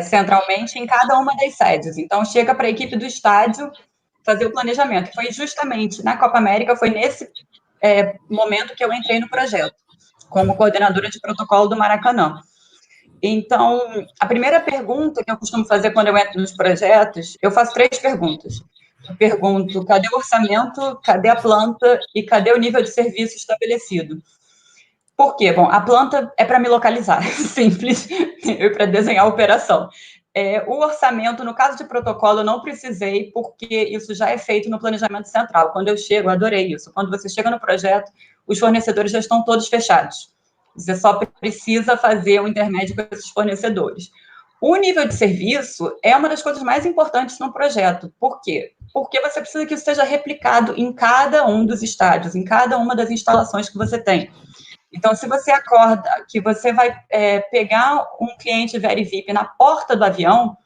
centralmente em cada uma das sedes. Então, chega para a equipe do estádio fazer o planejamento. Foi justamente na Copa América, foi nesse momento que eu entrei no projeto, como coordenadora de protocolo do Maracanã. Então, a primeira pergunta que eu costumo fazer quando eu entro nos projetos, eu faço 3 perguntas. Eu pergunto, cadê o orçamento, cadê a planta e cadê o nível de serviço estabelecido? Por quê? Bom, a planta é para me localizar, simples, para desenhar a operação. O orçamento, no caso de protocolo, eu não precisei, porque isso já é feito no planejamento central. Quando eu chego, eu adorei isso. Quando você chega no projeto, os fornecedores já estão todos fechados. Você só precisa fazer um intermédio com esses fornecedores. O nível de serviço é uma das coisas mais importantes no projeto. Por quê? Porque você precisa que isso seja replicado em cada um dos estádios, em cada uma das instalações que você tem. Então, se você acorda que você vai pegar um cliente VIP na porta do avião,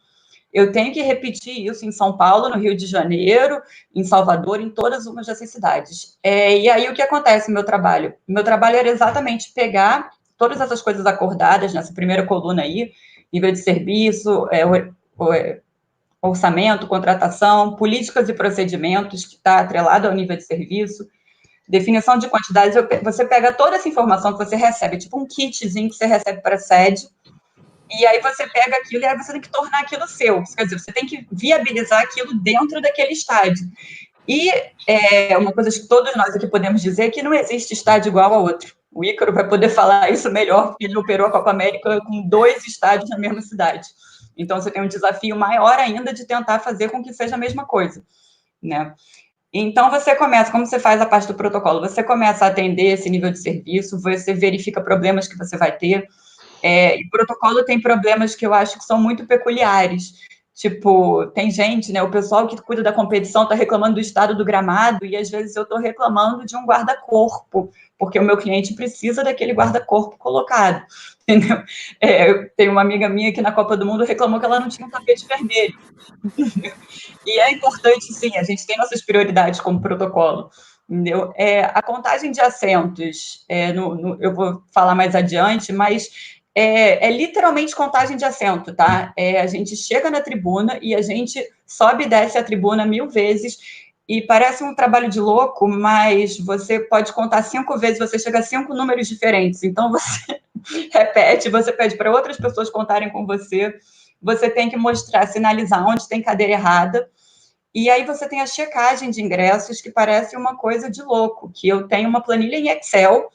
eu tenho que repetir isso em São Paulo, no Rio de Janeiro, em Salvador, em todas uma dessas cidades. E aí, o que acontece no meu trabalho? Meu trabalho era exatamente pegar todas essas coisas acordadas nessa primeira coluna aí, nível de serviço, orçamento, contratação, políticas e procedimentos, que está atrelado ao nível de serviço, definição de quantidades. Você pega toda essa informação que você recebe, tipo um kitzinho que você recebe para a sede, e aí você pega aquilo e aí você tem que tornar aquilo seu. Quer dizer, você tem que viabilizar aquilo dentro daquele estádio. E uma coisa que todos nós aqui podemos dizer é que não existe estádio igual a outro. O Ícaro vai poder falar isso melhor, porque ele operou a Copa América com 2 estádios na mesma cidade. Então, você tem um desafio maior ainda de tentar fazer com que seja a mesma coisa, né? Então, você começa, como você faz a parte do protocolo? Você começa a atender esse nível de serviço, você verifica problemas que você vai ter. E o protocolo tem problemas que eu acho que são muito peculiares. Tipo, tem gente, né? O pessoal que cuida da competição está reclamando do estado do gramado e, às vezes, eu estou reclamando de um guarda-corpo, porque o meu cliente precisa daquele guarda-corpo colocado, entendeu? Eu tenho uma amiga minha que na Copa do Mundo reclamou que ela não tinha um tapete vermelho. E é importante, sim, a gente tem nossas prioridades como protocolo, entendeu? A contagem de assentos, eu vou falar mais adiante, mas literalmente contagem de assento, tá? A gente chega na tribuna e a gente sobe e desce a tribuna 1000 vezes, e parece um trabalho de louco, mas você pode contar 5 vezes, você chega a 5 números diferentes, então você repete, você pede para outras pessoas contarem com você, você tem que mostrar, sinalizar onde tem cadeira errada, E aí você tem a checagem de ingressos, que parece uma coisa de louco, que eu tenho uma planilha em Excel,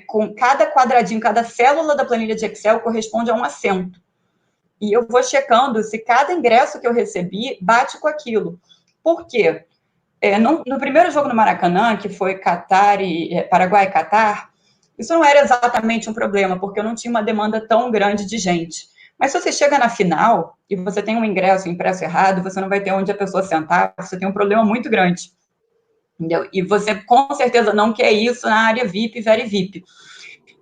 com cada quadradinho, cada célula da planilha de Excel corresponde a um assento. E eu vou checando se cada ingresso que eu recebi bate com aquilo. Por quê? No primeiro jogo no Maracanã, que foi Paraguai e Catar, isso não era exatamente um problema, porque eu não tinha uma demanda tão grande de gente. Mas se você chega na final e você tem um ingresso impresso errado, você não vai ter onde a pessoa sentar, você tem um problema muito grande. Entendeu? E você, com certeza, não quer isso na área VIP, Very VIP.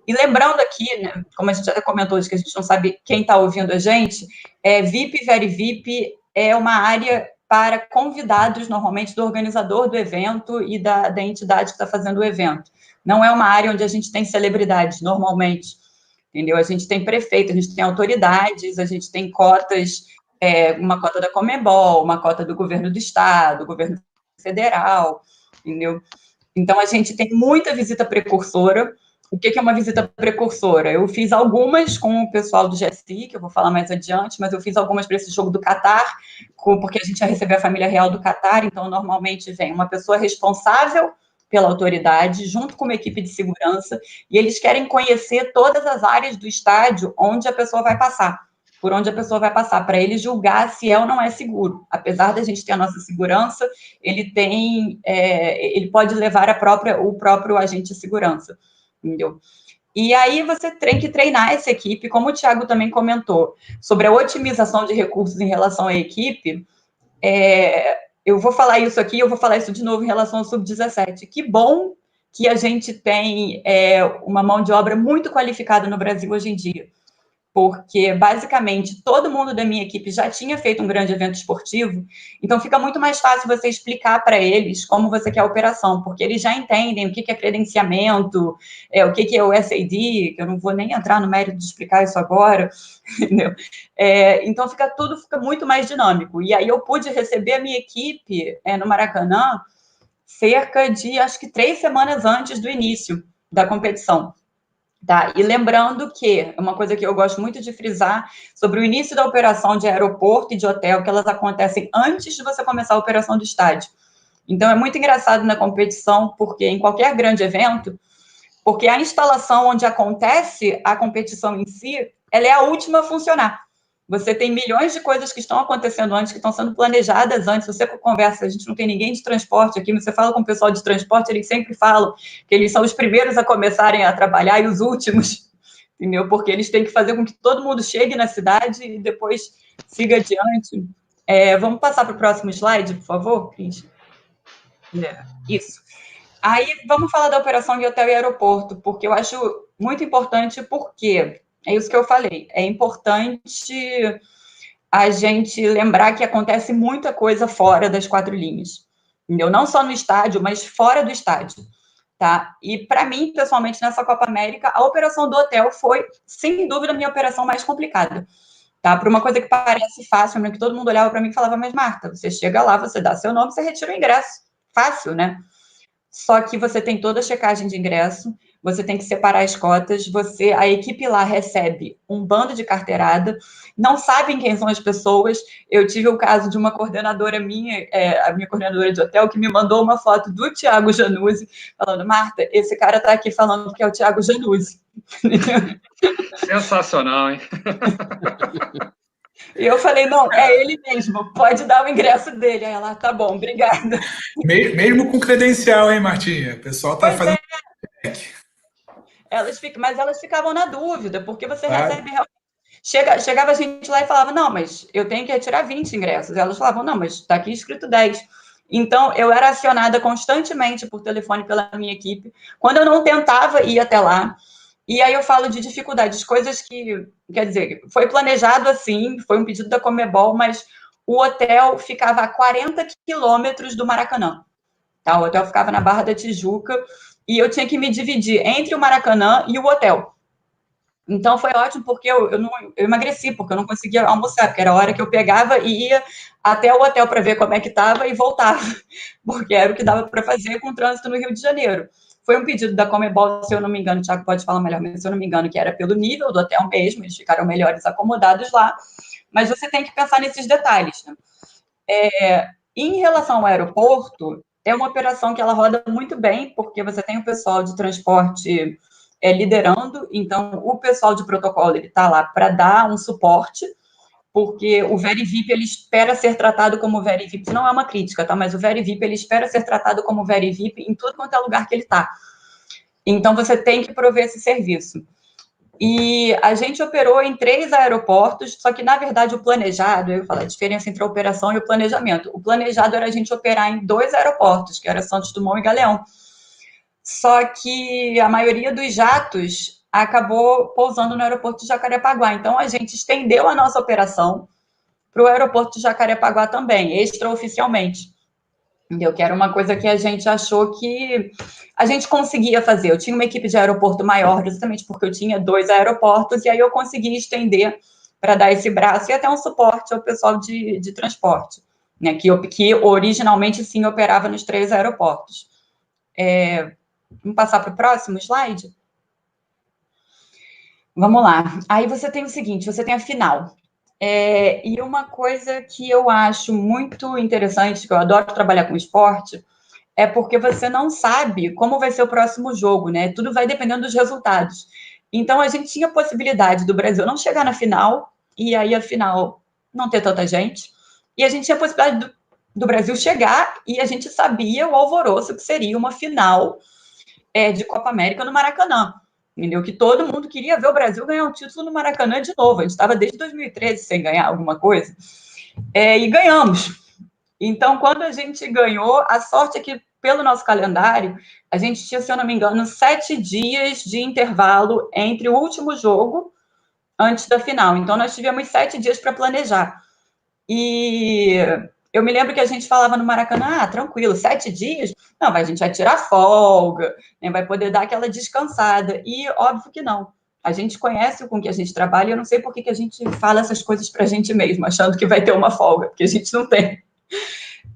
E lembrando aqui, né, como a gente já comentou hoje, que a gente não sabe quem está ouvindo a gente, VIP, Very VIP é uma área para convidados, normalmente, do organizador do evento e da entidade que está fazendo o evento. Não é uma área onde a gente tem celebridades, normalmente, entendeu? A gente tem prefeito, a gente tem autoridades, a gente tem cotas, uma cota da Conmebol, uma cota do governo do estado, governo federal, entendeu? Então, a gente tem muita visita precursora. O que é uma visita precursora? Eu fiz algumas com o pessoal do GSI, que eu vou falar mais adiante, mas eu fiz algumas para esse jogo do Catar, porque a gente ia receber a família real do Catar, então normalmente vem uma pessoa responsável pela autoridade, junto com uma equipe de segurança, e eles querem conhecer todas as áreas do estádio onde a pessoa vai passar, por onde a pessoa vai passar, para ele julgar se é ou não é seguro. Apesar da gente ter a nossa segurança, ele pode levar o próprio agente de segurança. Entendeu? E aí você tem que treinar essa equipe, como o Thiago também comentou, sobre a otimização de recursos em relação à equipe. Eu vou falar isso aqui, eu vou falar isso de novo em relação ao Sub-17. Que bom que a gente tem uma mão de obra muito qualificada no Brasil hoje em dia, porque, basicamente, todo mundo da minha equipe já tinha feito um grande evento esportivo, então fica muito mais fácil você explicar para eles como você quer a operação, porque eles já entendem o que é credenciamento, o que é o SAD, que eu não vou nem entrar no mérito de explicar isso agora, entendeu? Então, tudo fica muito mais dinâmico. E aí eu pude receber a minha equipe no Maracanã cerca de, acho que 3 semanas antes do início da competição. Tá? E lembrando que, uma coisa que eu gosto muito de frisar, sobre o início da operação de aeroporto e de hotel, que elas acontecem antes de você começar a operação do estádio. Então, é muito engraçado na competição, porque em qualquer grande evento, porque a instalação onde acontece a competição em si, ela é a última a funcionar. Você tem milhões de coisas que estão acontecendo antes, que estão sendo planejadas antes. Você conversa, a gente não tem ninguém de transporte aqui, mas você fala com o pessoal de transporte, eles sempre falam que eles são os primeiros a começarem a trabalhar e os últimos, entendeu? Porque eles têm que fazer com que todo mundo chegue na cidade e depois siga adiante. Vamos passar para o próximo slide, por favor, Cris? Isso. Aí, vamos falar da operação de hotel e aeroporto, porque eu acho muito importante, porque é isso que eu falei. É importante a gente lembrar que acontece muita coisa fora das 4 linhas. Entendeu? Não só no estádio, mas fora do estádio. Tá? E, para mim, pessoalmente, nessa Copa América, a operação do hotel foi, sem dúvida, a minha operação mais complicada. Tá? Por uma coisa que parece fácil, que todo mundo olhava para mim e falava, mas Marta, você chega lá, você dá seu nome, você retira o ingresso. Fácil, né? Só que você tem toda a checagem de ingresso, você tem que separar as cotas, a equipe lá recebe um bando de carteirada, não sabem quem são as pessoas. Eu tive o caso de uma coordenadora minha, a minha coordenadora de hotel, que me mandou uma foto do Thiago Januzzi, falando, Marta, esse cara está aqui falando que é o Thiago Januzzi. Sensacional, hein? E eu falei, não, é ele mesmo, pode dar o ingresso dele. Aí ela, tá bom, obrigada. Mesmo com credencial, hein, Martinha? O pessoal tá fazendo... Mas elas ficavam na dúvida, porque você recebe realmente... Chegava a gente lá e falava, não, mas eu tenho que retirar 20 ingressos. E elas falavam, não, mas está aqui escrito 10. Então, eu era acionada constantemente por telefone pela minha equipe. Quando eu não tentava ir até lá, e aí eu falo de dificuldades, coisas que, quer dizer, foi planejado assim, foi um pedido da Conmebol, mas o hotel ficava a 40 quilômetros do Maracanã. Tá? O hotel ficava na Barra da Tijuca, e eu tinha que me dividir entre o Maracanã e o hotel. Então, foi ótimo, porque eu emagreci, porque eu não conseguia almoçar, porque era a hora que eu pegava e ia até o hotel para ver como é que estava e voltava, porque era o que dava para fazer com o trânsito no Rio de Janeiro. Foi um pedido da Conmebol, se eu não me engano, o Thiago pode falar melhor, mas se eu não me engano, que era pelo nível do hotel mesmo, eles ficaram melhores acomodados lá, mas você tem que pensar nesses detalhes, né? Em relação ao aeroporto, é uma operação que ela roda muito bem, porque você tem o pessoal de transporte liderando, então o pessoal de protocolo está lá para dar um suporte, porque o VeriVip, ele espera ser tratado como VeriVip, isso não é uma crítica, tá? Mas o VeriVip, ele espera ser tratado como VeriVip em tudo quanto é lugar que ele está. Então, você tem que prover esse serviço. E a gente operou em 3 aeroportos, só que, na verdade, o planejado, eu falo a diferença entre a operação e o planejamento. O planejado era a gente operar em 2 aeroportos, que era Santos Dumont e Galeão. Só que a maioria dos jatos acabou pousando no aeroporto de Jacarepaguá. Então, a gente estendeu a nossa operação para o aeroporto de Jacarepaguá também, extraoficialmente. Entendeu? Que era uma coisa que a gente achou que a gente conseguia fazer. Eu tinha uma equipe de aeroporto maior, justamente porque eu tinha 2 aeroportos, e aí eu consegui estender para dar esse braço e até um suporte ao pessoal de transporte, né, que originalmente, sim, operava nos 3 aeroportos. Vamos passar para o próximo slide? Vamos lá. Aí você tem o seguinte, você tem a final. E uma coisa que eu acho muito interessante, que eu adoro trabalhar com esporte, é porque você não sabe como vai ser o próximo jogo, né? Tudo vai dependendo dos resultados. Então, a gente tinha a possibilidade do Brasil não chegar na final, e aí a final não ter tanta gente, e a gente tinha a possibilidade do Brasil chegar, e a gente sabia o alvoroço que seria uma final de Copa América no Maracanã. Entendeu? Que todo mundo queria ver o Brasil ganhar um título no Maracanã de novo. A gente estava desde 2013 sem ganhar alguma coisa. E ganhamos. Então, quando a gente ganhou, a sorte é que, pelo nosso calendário, a gente tinha, se eu não me engano, 7 dias de intervalo entre o último jogo antes da final. Então, nós tivemos 7 dias para planejar. E eu me lembro que a gente falava no Maracanã, tranquilo, 7 dias? Não, a gente vai tirar folga, né, vai poder dar aquela descansada. E óbvio que não. A gente conhece com que a gente trabalha, e eu não sei por que a gente fala essas coisas para a gente mesmo, achando que vai ter uma folga, porque a gente não tem.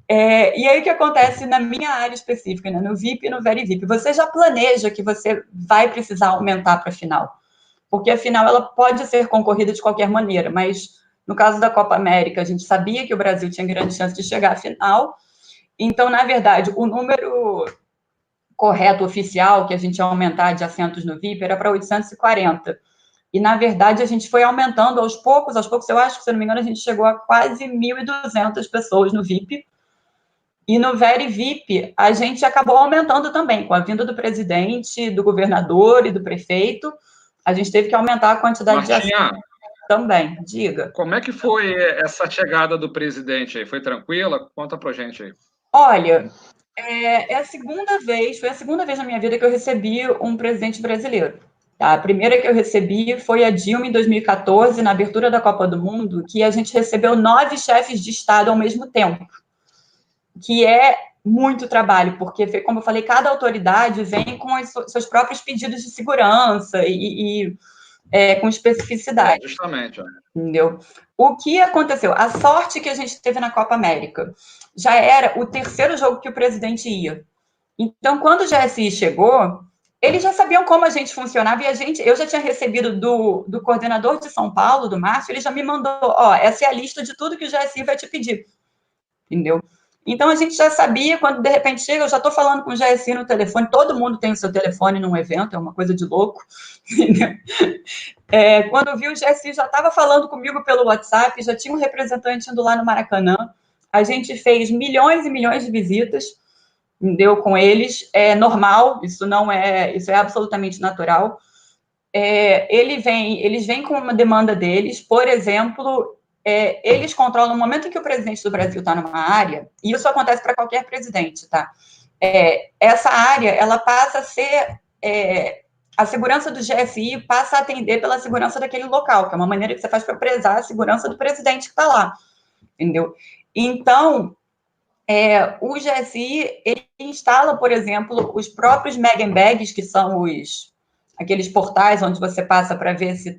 E aí o que acontece na minha área específica, né, no VIP e no VeriVip? Você já planeja que você vai precisar aumentar para a final, porque a final ela pode ser concorrida de qualquer maneira, mas no caso da Copa América, a gente sabia que o Brasil tinha grande chance de chegar à final, então, na verdade, o número correto, oficial, que a gente ia aumentar de assentos no VIP era para 840, e, na verdade, a gente foi aumentando aos poucos, eu acho que, se eu não me engano, a gente chegou a quase 1.200 pessoas no VIP, e no VeriVip, a gente acabou aumentando também, com a vinda do presidente, do governador e do prefeito, a gente teve que aumentar a quantidade de assentos também. Diga. Como é que foi essa chegada do presidente aí? Foi tranquila? Conta pra gente aí. Olha, foi a segunda vez na minha vida que eu recebi um presidente brasileiro. A primeira que eu recebi foi a Dilma, em 2014, na abertura da Copa do Mundo, que a gente recebeu 9 chefes de Estado ao mesmo tempo, que é muito trabalho, porque, como eu falei, cada autoridade vem com os seus próprios pedidos de segurança e com especificidade. Justamente. Entendeu? O que aconteceu? A sorte que a gente teve na Copa América já era o 3º jogo que o presidente ia. Então, quando o GSI chegou, eles já sabiam como a gente funcionava e eu já tinha recebido do coordenador de São Paulo, do Márcio, ele já me mandou, essa é a lista de tudo que o GSI vai te pedir. Entendeu? Então, a gente já sabia, quando de repente chega, eu já estou falando com o GSI no telefone, todo mundo tem o seu telefone num evento, é uma coisa de louco, entendeu? Quando eu vi, o GSI já estava falando comigo pelo WhatsApp, já tinha um representante indo lá no Maracanã, a gente fez milhões e milhões de visitas, entendeu, com eles, é normal, isso é absolutamente natural. Eles vêm com uma demanda deles, por exemplo, eles controlam, no momento em que o presidente do Brasil está numa área, e isso acontece para qualquer presidente, tá? Essa área, ela passa a ser, a segurança do GSI passa a atender pela segurança daquele local, que é uma maneira que você faz para prezar a segurança do presidente que está lá, entendeu? Então, o GSI, ele instala, por exemplo, os próprios Megan Bags, que são aqueles portais onde você passa para ver se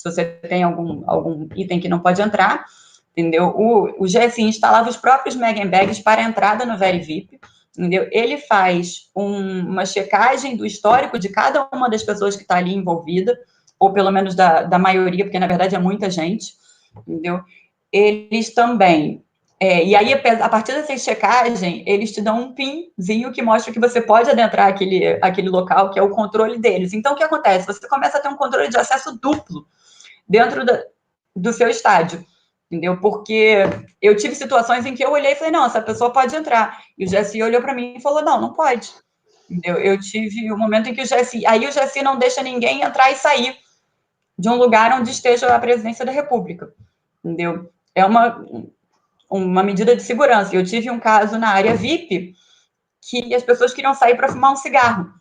você tem algum item que não pode entrar, entendeu? O GSI instalava os próprios Megan Bags para a entrada no VeriVip, entendeu? Ele faz uma checagem do histórico de cada uma das pessoas que está ali envolvida, ou pelo menos da maioria, porque na verdade é muita gente, entendeu? Eles também E aí, a partir dessa checagem, eles te dão um pinzinho que mostra que você pode adentrar aquele local, que é o controle deles. Então, o que acontece? Você começa a ter um controle de acesso duplo dentro do seu estádio, entendeu? Porque eu tive situações em que eu olhei e falei, não, essa pessoa pode entrar. E o GSI olhou para mim e falou, não pode. Entendeu? Eu tive um momento em que o GSI não deixa ninguém entrar e sair de um lugar onde esteja a presidência da República, entendeu? É uma medida de segurança. Eu tive um caso na área VIP que as pessoas queriam sair para fumar um cigarro.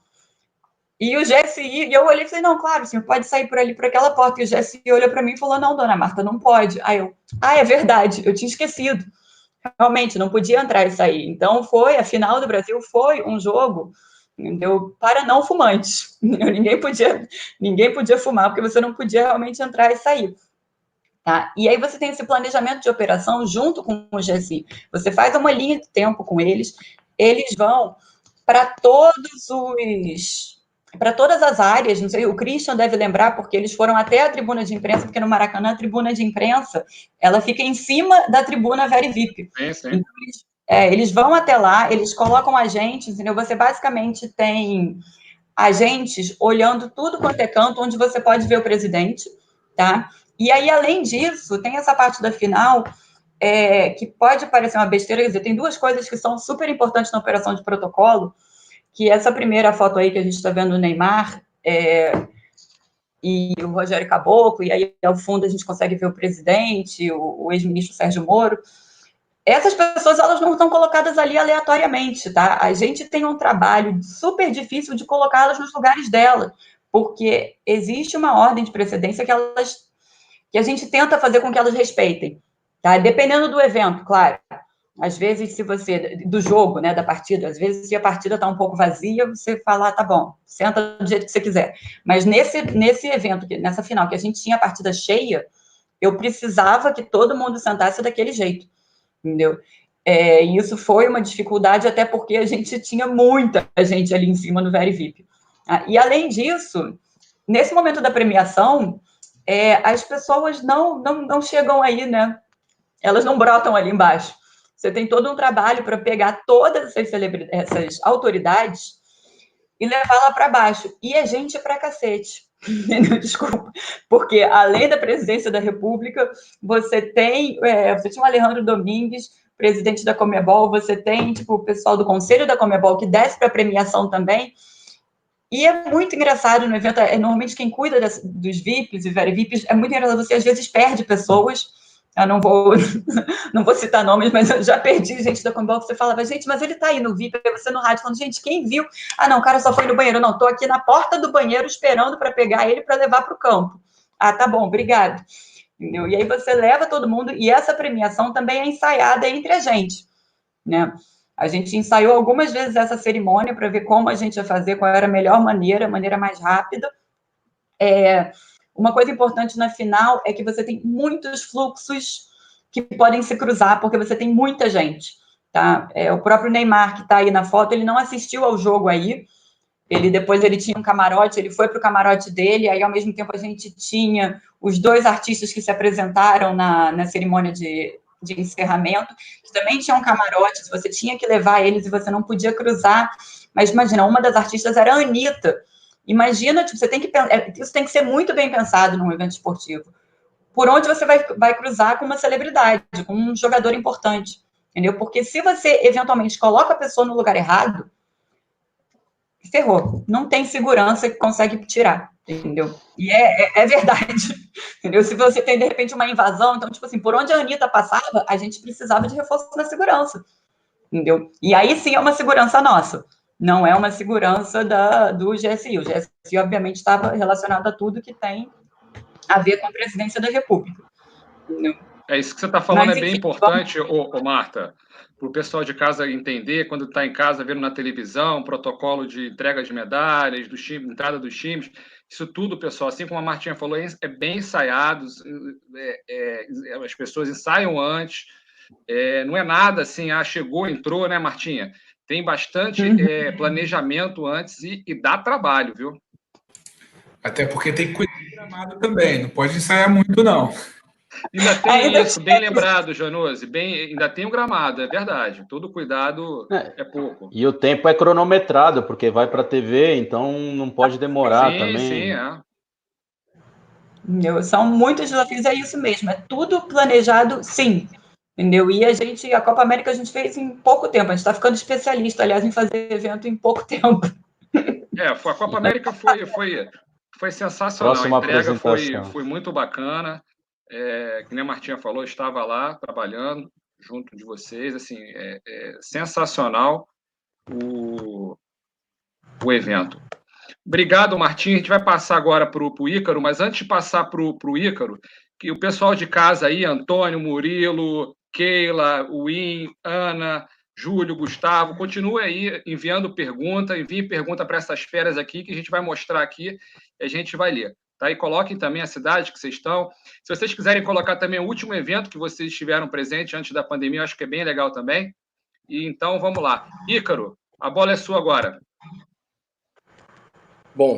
E o GSI, e eu olhei e falei, não, claro, o senhor pode sair por ali, por aquela porta. E o GSI olhou para mim e falou, não, dona Marta, não pode. Aí eu, é verdade, eu tinha esquecido. Realmente, não podia entrar e sair. Então, a final do Brasil foi um jogo, entendeu, para não fumantes. Ninguém podia fumar, porque você não podia realmente entrar e sair. Tá? E aí você tem esse planejamento de operação junto com o GSI. Você faz uma linha de tempo com eles vão para todas as áreas, não sei, o Christian deve lembrar, porque eles foram até a tribuna de imprensa, porque no Maracanã a tribuna de imprensa, ela fica em cima da tribuna Very VIP. Sim. Então, eles vão até lá, eles colocam agentes, entendeu? Você basicamente tem agentes olhando tudo quanto é canto, onde você pode ver o presidente, tá? E aí, além disso, tem essa parte da final, que pode parecer uma besteira, quer dizer, tem duas coisas que são super importantes na operação de protocolo, que essa primeira foto aí que a gente está vendo o Neymar e o Rogério Caboclo, e aí ao fundo a gente consegue ver o presidente, o ex-ministro Sérgio Moro. Essas pessoas, elas não estão colocadas ali aleatoriamente, tá? A gente tem um trabalho super difícil de colocá-las nos lugares dela, porque existe uma ordem de precedência que a gente tenta fazer com que elas respeitem, tá? Dependendo do evento, claro. Às vezes, do jogo, né, da partida, às vezes, se a partida está um pouco vazia, você fala, tá bom, senta do jeito que você quiser. Mas nesse evento, nessa final, que a gente tinha a partida cheia, eu precisava que todo mundo sentasse daquele jeito, entendeu? E isso foi uma dificuldade, até porque a gente tinha muita gente ali em cima no Very VIP. E, além disso, nesse momento da premiação, as pessoas não chegam aí, né? Elas não brotam ali embaixo. Você tem todo um trabalho para pegar todas essas autoridades e levar lá para baixo. E é gente pra cacete. Desculpa. Porque, além da presidência da República, você tinha o Alejandro Domingues, presidente da Conmebol, você tem o pessoal do Conselho da Conmebol, que desce para a premiação também. E é muito engraçado no evento, normalmente quem cuida dos VIPs e Very VIPs, é muito engraçado, você às vezes perde pessoas. Eu não vou citar nomes, mas eu já perdi gente da Conmebol que você falava, gente, mas ele tá aí no VIP, aí você no rádio falando, gente, quem viu? Não, o cara só foi no banheiro. Não, tô aqui na porta do banheiro esperando para pegar ele para levar para o campo. Tá bom, obrigado. Entendeu? E aí você leva todo mundo, e essa premiação também é ensaiada entre a gente, né? A gente ensaiou algumas vezes essa cerimônia para ver como a gente ia fazer, qual era a melhor maneira, a maneira mais rápida. Uma coisa importante na final é que você tem muitos fluxos que podem se cruzar, porque você tem muita gente, tá? O próprio Neymar, que está aí na foto, ele não assistiu ao jogo aí, depois ele tinha um camarote, ele foi para o camarote dele, aí ao mesmo tempo a gente tinha os dois artistas que se apresentaram na cerimônia de encerramento, que também tinha um camarote, você tinha que levar eles e você não podia cruzar, mas imagina, uma das artistas era a Anitta. Imagina, você tem que isso tem que ser muito bem pensado num evento esportivo. Por onde você vai cruzar com uma celebridade, com um jogador importante, entendeu? Porque se você eventualmente coloca a pessoa no lugar errado, ferrou. Não tem segurança que consegue tirar, entendeu? E é verdade, entendeu? Se você tem, de repente, uma invasão, então, por onde a Anitta passava, a gente precisava de reforço na segurança, entendeu? E aí sim é uma segurança nossa. Não é uma segurança do GSI. O GSI, obviamente, estava relacionado a tudo que tem a ver com a presidência da República. Entendeu? Isso que você está falando. Mas, enfim, é bem importante, Marta, para o pessoal de casa entender, quando está em casa vendo na televisão, protocolo de entrega de medalhas, entrada dos times, isso tudo, pessoal, assim como a Martinha falou, é bem ensaiado, as pessoas ensaiam antes, não é nada assim, chegou, entrou, né, Martinha? Tem bastante planejamento antes e dá trabalho, viu? Até porque tem que cuidar do gramado também, não pode ensaiar muito, não. Ainda tem isso, bem lembrado, Janose. Ainda tem o gramado, é verdade. Todo cuidado é pouco. E o tempo é cronometrado, porque vai para a TV, então não pode demorar também. Sim, São muitos desafios, é isso mesmo. É tudo planejado, sim. Entendeu? E a Copa América a gente fez em pouco tempo. A gente está ficando especialista, aliás, em fazer evento em pouco tempo. A Copa América foi sensacional. Próxima a entrega apresentação. foi muito bacana. Que nem a Martinha falou, estava lá trabalhando junto de vocês. Assim, sensacional o evento. Obrigado, Martim. A gente vai passar agora para o Ícaro, mas antes de passar para o Ícaro, que o pessoal de casa aí, Antônio, Murilo, Keila, Win, Ana, Júlio, Gustavo, continue aí enviando pergunta, envie pergunta para essas feras aqui, que a gente vai mostrar aqui e a gente vai ler. Tá? E coloquem também a cidade que vocês estão. Se vocês quiserem colocar também o último evento que vocês estiveram presente antes da pandemia, eu acho que é bem legal também. E então, vamos lá. Ícaro, a bola é sua agora. Bom,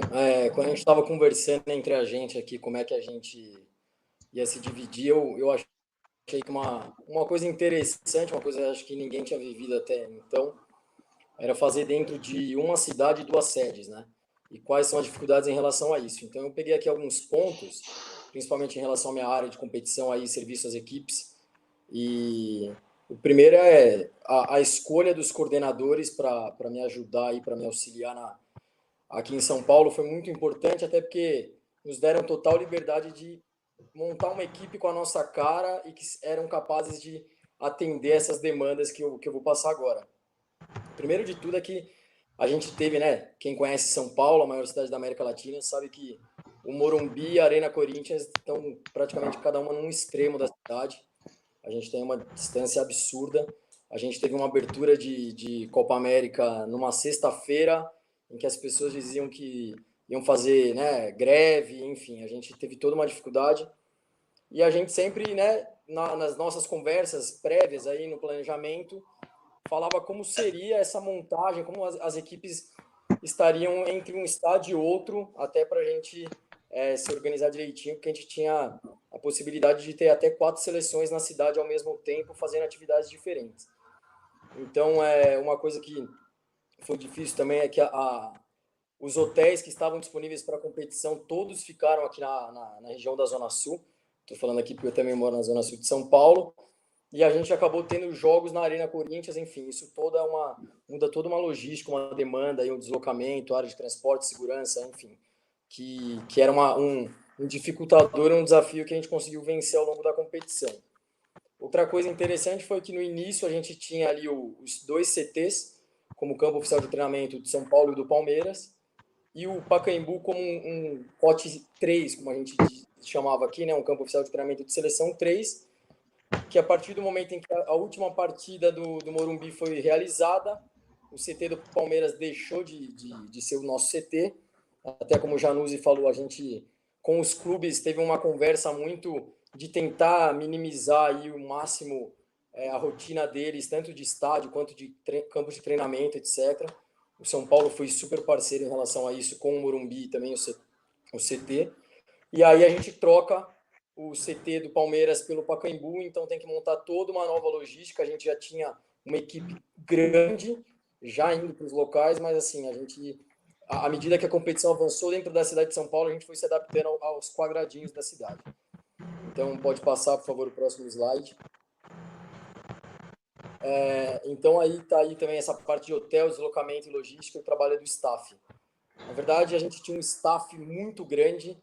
quando a gente estava conversando entre a gente aqui, como é que a gente ia se dividir, eu achei que uma coisa interessante, uma coisa acho que ninguém tinha vivido até então, era fazer dentro de uma cidade 2 sedes, né? E quais são as dificuldades em relação a isso. Então, eu peguei aqui alguns pontos, principalmente em relação à minha área de competição, aí, serviço às equipes. E o primeiro é a escolha dos coordenadores para me ajudar e para me auxiliar aqui em São Paulo foi muito importante, até porque nos deram total liberdade de montar uma equipe com a nossa cara e que eram capazes de atender essas demandas que eu vou passar agora. Primeiro de tudo é que a gente teve, né? Quem conhece São Paulo, a maior cidade da América Latina, sabe que o Morumbi e a Arena Corinthians estão praticamente cada uma num extremo da cidade. A gente tem uma distância absurda. A gente teve uma abertura de Copa América numa sexta-feira, em que as pessoas diziam que iam fazer, né, greve, enfim, a gente teve toda uma dificuldade. E a gente sempre, né, nas nossas conversas prévias aí no planejamento, falava como seria essa montagem, como as equipes estariam entre um estádio e outro, até para a gente se organizar direitinho, porque a gente tinha a possibilidade de ter até 4 seleções na cidade ao mesmo tempo, fazendo atividades diferentes. Então, uma coisa que foi difícil também é que os hotéis que estavam disponíveis para a competição, todos ficaram aqui na região da Zona Sul. Estou falando aqui porque eu também moro na Zona Sul de São Paulo. E a gente acabou tendo jogos na Arena Corinthians, enfim, isso muda toda uma logística, uma demanda, um deslocamento, área de transporte, segurança, enfim, que era um dificultador, um desafio que a gente conseguiu vencer ao longo da competição. Outra coisa interessante foi que no início a gente tinha ali os 2 CTs, como campo oficial de treinamento de São Paulo e do Palmeiras, e o Pacaembu como um pote 3, como a gente chamava aqui, né, um campo oficial de treinamento de seleção 3, que a partir do momento em que a última partida do Morumbi foi realizada, o CT do Palmeiras deixou de ser o nosso CT. Até como o Januzzi falou, a gente, com os clubes, teve uma conversa muito de tentar minimizar aí o máximo a rotina deles, tanto de estádio quanto de campos de treinamento, etc. O São Paulo foi super parceiro em relação a isso, com o Morumbi e também o CT. E aí a gente troca o CT do Palmeiras pelo Pacaembu, então tem que montar toda uma nova logística. A gente já tinha uma equipe grande, já indo para os locais, mas assim, à medida que a competição avançou dentro da cidade de São Paulo, a gente foi se adaptando aos quadradinhos da cidade. Então, pode passar, por favor, o próximo slide. Então, aí está aí também essa parte de hotel, deslocamento e logística, o trabalho do staff. Na verdade, a gente tinha um staff muito grande,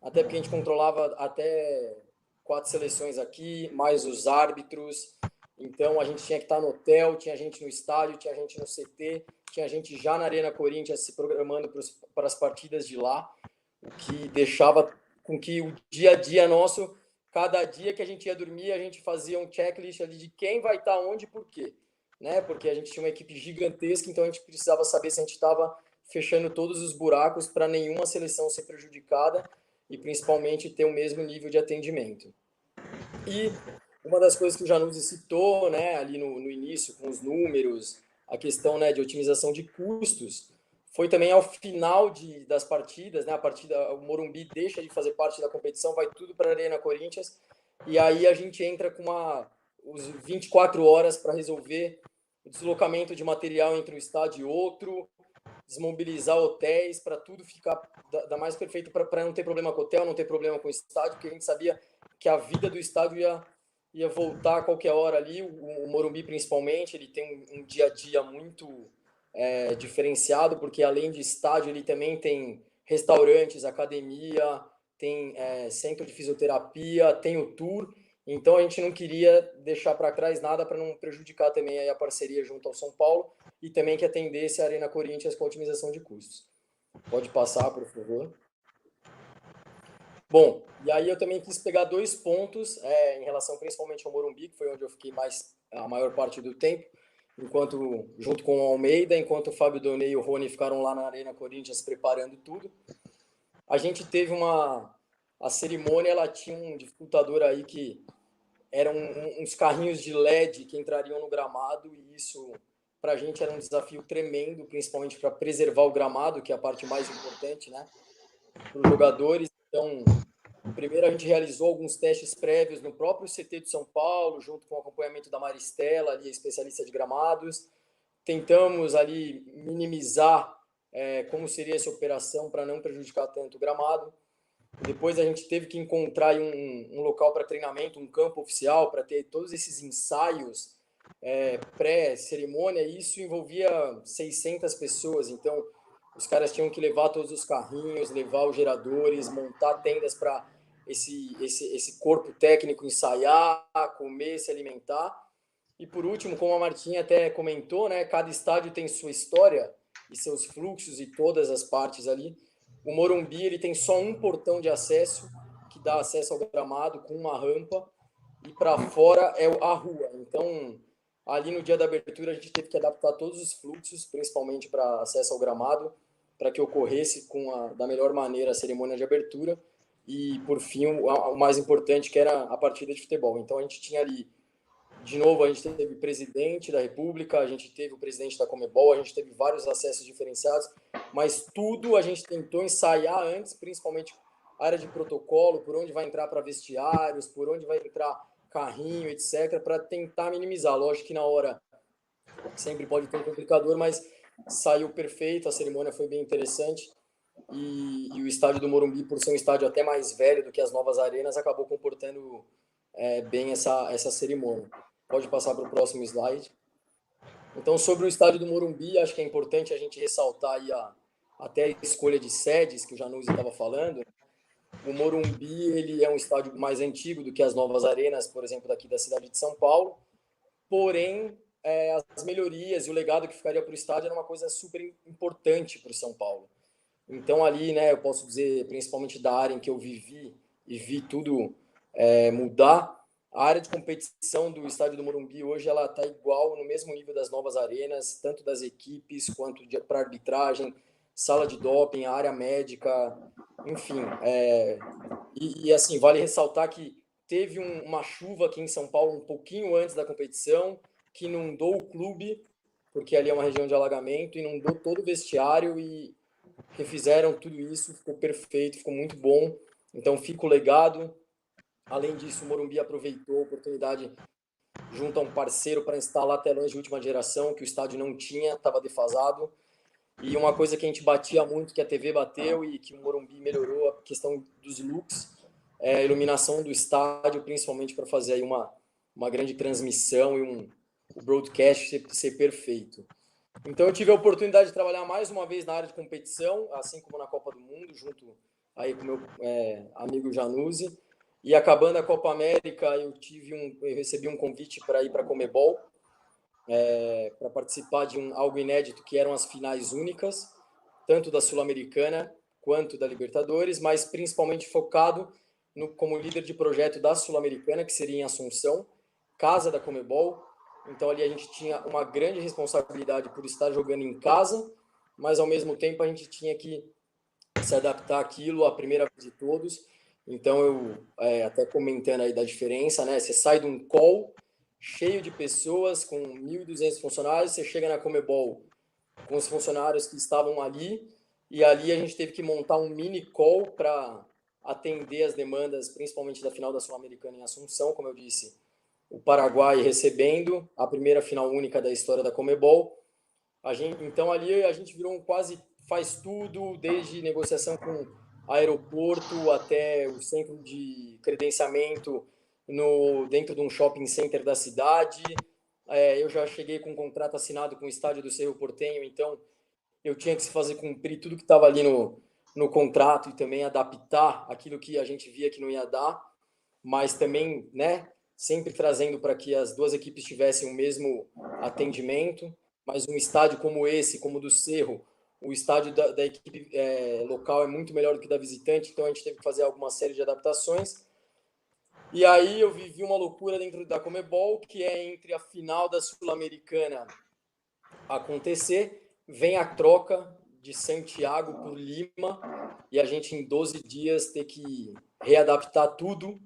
até porque a gente controlava até 4 seleções aqui, mais os árbitros. Então, a gente tinha que estar no hotel, tinha gente no estádio, tinha gente no CT, tinha gente já na Arena Corinthians se programando para as partidas de lá, o que deixava com que o dia a dia nosso, cada dia que a gente ia dormir, a gente fazia um checklist ali de quem vai estar onde e por quê. Né? Porque a gente tinha uma equipe gigantesca, então a gente precisava saber se a gente estava fechando todos os buracos para nenhuma seleção ser prejudicada e principalmente ter o mesmo nível de atendimento. E uma das coisas que o Januzzi citou, né, ali no início, com os números, a questão, né, de otimização de custos, foi também ao final das partidas, né, o Morumbi deixa de fazer parte da competição, vai tudo para a Arena Corinthians, e aí a gente entra com os 24 horas para resolver o deslocamento de material entre um estádio e outro, desmobilizar hotéis para tudo ficar da mais perfeito, para não ter problema com o hotel, não ter problema com o estádio, porque a gente sabia que a vida do estádio ia voltar a qualquer hora ali. O Morumbi, principalmente, ele tem um dia a dia muito diferenciado, porque além de estádio, ele também tem restaurantes, academia, tem centro de fisioterapia, tem o tour. Então a gente não queria deixar para trás nada para não prejudicar também aí a parceria junto ao São Paulo e também que atendesse a Arena Corinthians com a otimização de custos. Pode passar, por favor. Bom, e aí eu também quis pegar 2 pontos em relação principalmente ao Morumbi, que foi onde eu fiquei a maior parte do tempo, junto com o Almeida, enquanto o Fábio Donei e o Rony ficaram lá na Arena Corinthians preparando tudo. A gente teve a cerimônia, ela tinha um dificultador aí que eram uns carrinhos de LED que entrariam no gramado, e isso para a gente era um desafio tremendo, principalmente para preservar o gramado, que é a parte mais importante, né, para os jogadores. Então, primeiro a gente realizou alguns testes prévios no próprio CT de São Paulo, junto com o acompanhamento da Maristela, ali, especialista de gramados. Tentamos ali minimizar como seria essa operação para não prejudicar tanto o gramado. Depois a gente teve que encontrar um local para treinamento, um campo oficial, para ter todos esses ensaios pré-cerimônia. Isso envolvia 600 pessoas, então os caras tinham que levar todos os carrinhos, levar os geradores, montar tendas para esse corpo técnico ensaiar, comer, se alimentar. E por último, como a Martinha até comentou, né, cada estádio tem sua história e seus fluxos e todas as partes ali. O Morumbi, ele tem só um portão de acesso, que dá acesso ao gramado, com uma rampa, e para fora é a rua. Então, ali no dia da abertura, a gente teve que adaptar todos os fluxos, principalmente para acesso ao gramado, para que ocorresse da melhor maneira a cerimônia de abertura. E, por fim, o mais importante, que era a partida de futebol. Então, a gente tinha ali, de novo, a gente teve o presidente da República, a gente teve o presidente da Conmebol, a gente teve vários acessos diferenciados, mas tudo a gente tentou ensaiar antes, principalmente a área de protocolo, por onde vai entrar para vestiários, por onde vai entrar carrinho, etc., para tentar minimizar. Lógico que na hora sempre pode ter um complicador, mas saiu perfeito, a cerimônia foi bem interessante, e o estádio do Morumbi, por ser um estádio até mais velho do que as novas arenas, acabou comportando bem essa cerimônia. Pode passar para o próximo slide. Então, sobre o estádio do Morumbi, acho que é importante a gente ressaltar aí até a escolha de sedes, que o Januzzi estava falando. O Morumbi, ele é um estádio mais antigo do que as novas arenas, por exemplo, daqui da cidade de São Paulo, porém, as melhorias e o legado que ficaria para o estádio era uma coisa super importante para o São Paulo. Então, ali, né, eu posso dizer, principalmente da área em que eu vivi e vi tudo mudar, a área de competição do estádio do Morumbi hoje ela está igual, no mesmo nível das novas arenas, tanto das equipes quanto para arbitragem, sala de doping, área médica, enfim. E assim, vale ressaltar que teve uma chuva aqui em São Paulo um pouquinho antes da competição, que inundou o clube, porque ali é uma região de alagamento, inundou todo o vestiário e refizeram tudo isso, ficou perfeito, ficou muito bom. Então fica o legado. Além disso, o Morumbi aproveitou a oportunidade junto a um parceiro para instalar telões de última geração, que o estádio não tinha, estava defasado. E uma coisa que a gente batia muito, que a TV bateu e que o Morumbi melhorou, a questão dos looks, a iluminação do estádio, principalmente para fazer aí uma grande transmissão e o broadcast ser perfeito. Então eu tive a oportunidade de trabalhar mais uma vez na área de competição, assim como na Copa do Mundo, junto aí com meu amigo Januzzi. E acabando a Copa América, eu recebi um convite para ir para a Conmebol, para participar de algo inédito, que eram as finais únicas, tanto da Sul-Americana quanto da Libertadores, mas principalmente focado como líder de projeto da Sul-Americana, que seria em Assunção, casa da Conmebol. Então ali a gente tinha uma grande responsabilidade por estar jogando em casa, mas ao mesmo tempo a gente tinha que se adaptar àquilo, a primeira vez de todos. Então, eu até comentando aí da diferença, né? Você sai de um call cheio de pessoas, com 1.200 funcionários, você chega na Conmebol com os funcionários que estavam ali, e ali a gente teve que montar um mini call para atender as demandas, principalmente da final da Sul-Americana em Assunção, como eu disse, o Paraguai recebendo a primeira final única da história da Conmebol. Então ali a gente virou quase faz tudo, desde negociação com aeroporto até o centro de credenciamento dentro de um shopping center da cidade. Eu já cheguei com um contrato assinado com o estádio do Cerro Porteño, então eu tinha que se fazer cumprir tudo que estava ali no contrato e também adaptar aquilo que a gente via que não ia dar, mas também, né, sempre trazendo para que as duas equipes tivessem o mesmo atendimento. Mas um estádio como esse, como o do Cerro, o estádio da equipe local é muito melhor do que da visitante, então a gente teve que fazer alguma série de adaptações. E aí eu vivi uma loucura dentro da Conmebol, que é entre a final da Sul-Americana acontecer, vem a troca de Santiago por Lima, e a gente em 12 dias ter que readaptar tudo,